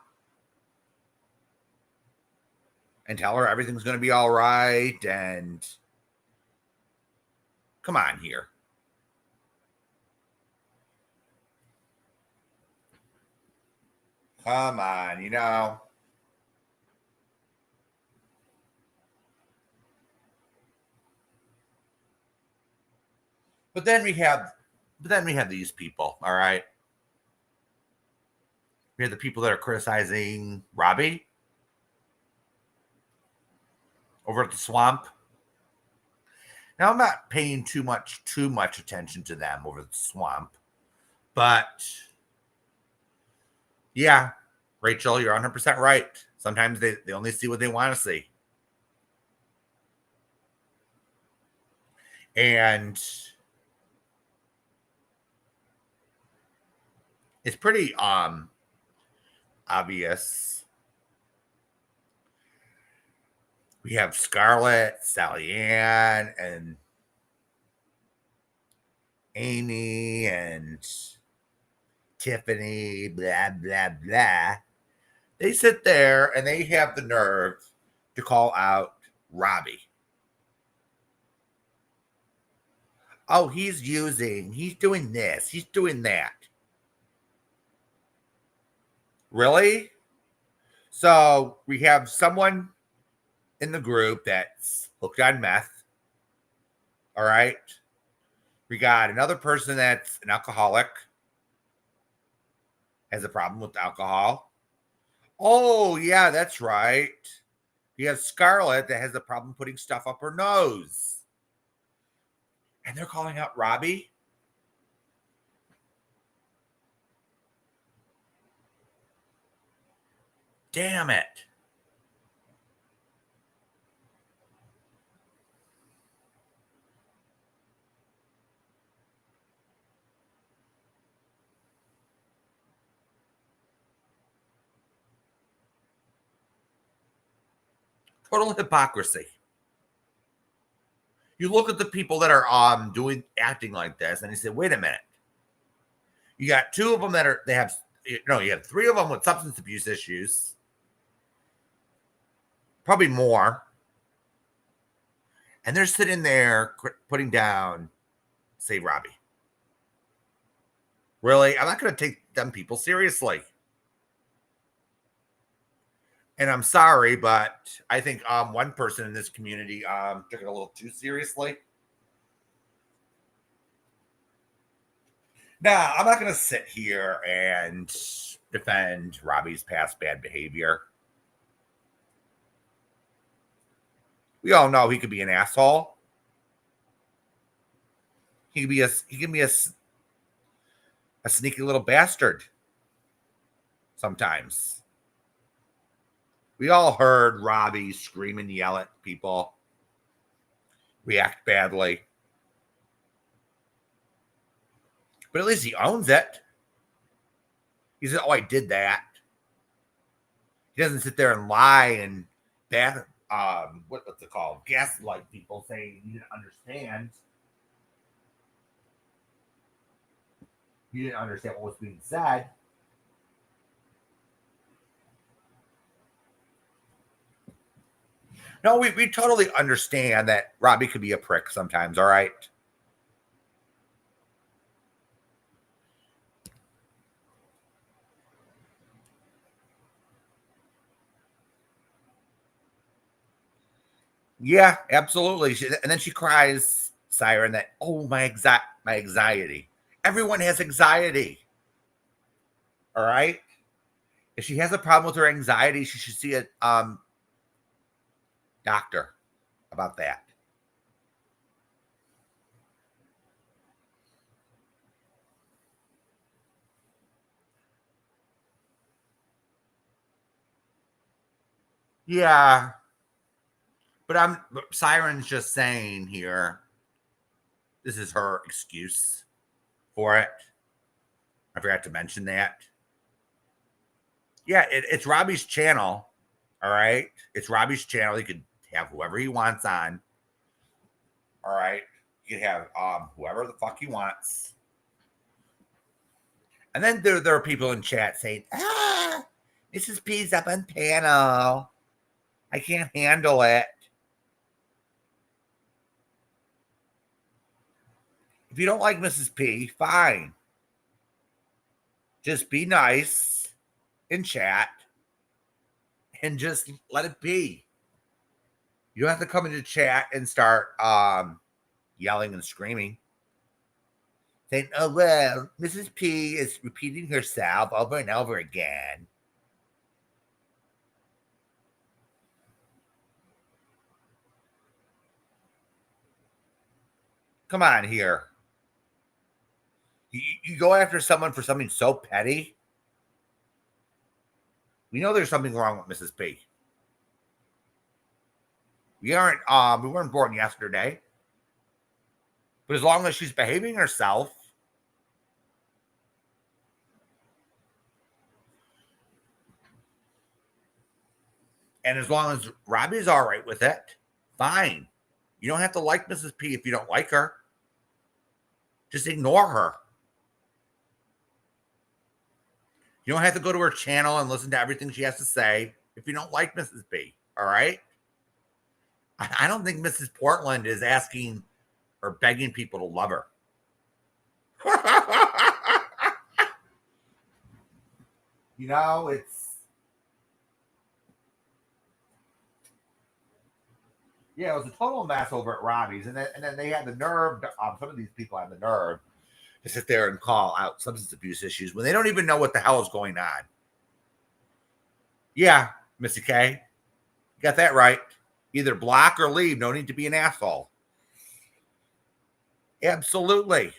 and tell her everything's going to be all right? And come on here. Come on, you know. But then we have these people, all right? We have the people that are criticizing Robbie over at the swamp. Now I'm not paying too much attention to them over the swamp, but yeah, Rachel, you're 100% right. Sometimes they only see what they want to see. And it's pretty obvious. We have Scarlett, Sally Ann, and Amy, and Tiffany, blah, blah, blah. They sit there and they have the nerve to call out Robbie. Oh, he's doing this, he's doing that. Really? So we have someone in the group that's hooked on meth. All right. We got another person that's an alcoholic, has a problem with alcohol. Oh, yeah, that's right. You have Scarlett that has a problem putting stuff up her nose. And they're calling out Robbie. Damn it. Total hypocrisy. You look at the people that are acting like this, and you say, wait a minute. You got two of them you have three of them with substance abuse issues. Probably more. And they're sitting there putting down, say, Robbie. Really? I'm not going to take them people seriously. And I'm sorry, but I think one person in this community took it a little too seriously. Now, I'm not going to sit here and defend Robbie's past bad behavior. We all know he could be an asshole. He can be a sneaky little bastard sometimes. We all heard Robbie scream and yell at people, react badly. But at least he owns it. He said, oh, I did that. He doesn't sit there and lie and what's it called? Gaslight people saying you didn't understand. You didn't understand what was being said. No, we totally understand that Robbie could be a prick sometimes, all right? Yeah, absolutely. And then she cries, Siren, that, oh, my anxiety. Everyone has anxiety. All right. If she has a problem with her anxiety, she should see a doctor about that. Yeah, but Siren's just saying here, this is her excuse for it. I forgot to mention that. Yeah, it's Robbie's channel. All right. It's Robbie's channel. He could have whoever he wants on. All right. You can have whoever the fuck he wants. And then there are people in chat saying, Mrs. P's up on panel. I can't handle it. If you don't like Mrs. P, fine. Just be nice in chat and just let it be. You don't have to come into chat and start yelling and screaming. Saying, oh, well, Mrs. P is repeating herself over and over again. Come on here. You go after someone for something so petty. We know there's something wrong with Mrs. P. We weren't born yesterday. But as long as she's behaving herself, and as long as Robbie's all right with it, fine. You don't have to like Mrs. P if you don't like her. Just ignore her. You don't have to go to her channel and listen to everything she has to say if you don't like Mrs. P. All right? I don't think Mrs. Portland is asking or begging people to love her. You know, it was a total mess over at Robbie's, and then they had the nerve. Some of these people had the nerve to sit there and call out substance abuse issues when they don't even know what the hell is going on. Yeah, Mr. K, you got that right. Either block or leave. No need to be an asshole. Absolutely.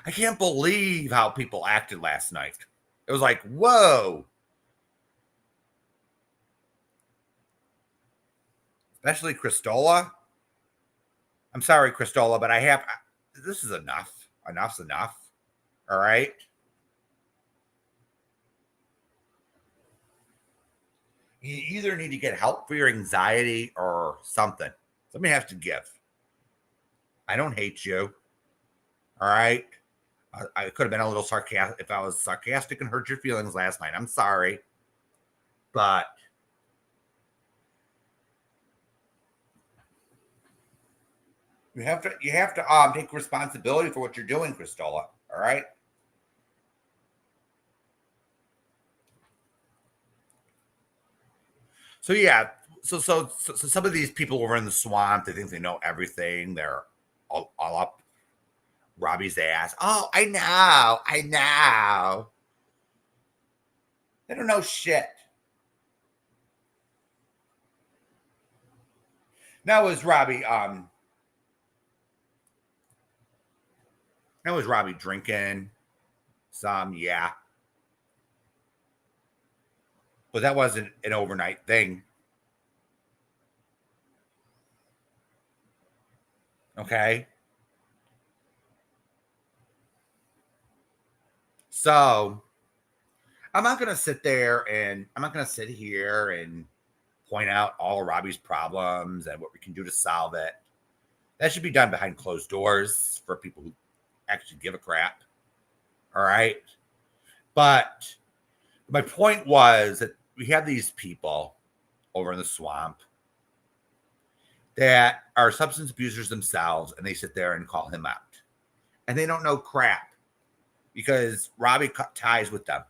I can't believe how people acted last night. It was like, whoa. Especially Christola. I'm sorry, Christola, but this is enough. Enough's enough. All right. You either need to get help for your anxiety or something. Something has to give. I don't hate you. All right. I could have been a little sarcastic if I was sarcastic and hurt your feelings last night. I'm sorry. But you have to take responsibility for what you're doing, Christola. All right. So yeah, so some of these people over in the swamp, they think they know everything. They're all up Robbie's ass. Oh, I know. They don't know shit. Now was Robbie drinking some, yeah. But that wasn't an overnight thing. Okay. So I'm not gonna sit there and I'm not gonna sit here and point out all of Robbie's problems and what we can do to solve it. That should be done behind closed doors for people who actually give a crap. All right. But my point was that we have these people over in the swamp that are substance abusers themselves, and they sit there and call him out. And they don't know crap because Robbie cut ties with them.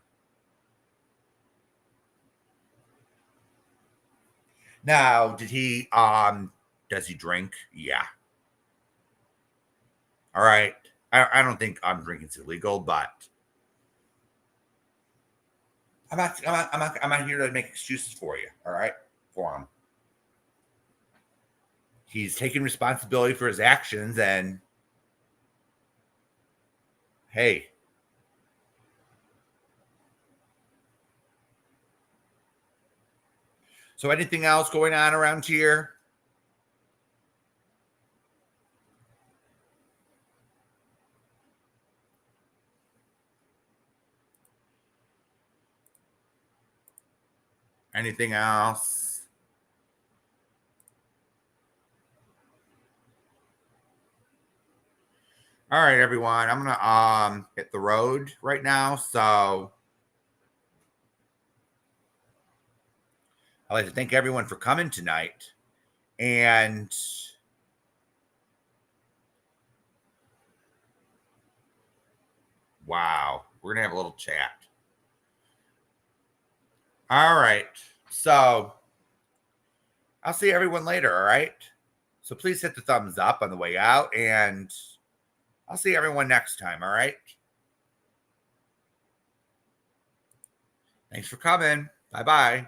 Now, did he does he drink? Yeah. All right. I don't think drinking's illegal, but I'm not here to make excuses for you. All right, for him. He's taking responsibility for his actions, and hey, so anything else going on around here? Anything else? All right, everyone. I'm gonna hit the road right now. So I'd like to thank everyone for coming tonight. And wow, we're gonna have a little chat. All right. So I'll see everyone later. All right. So please hit the thumbs up on the way out, and I'll see everyone next time. All right. Thanks for coming. Bye bye.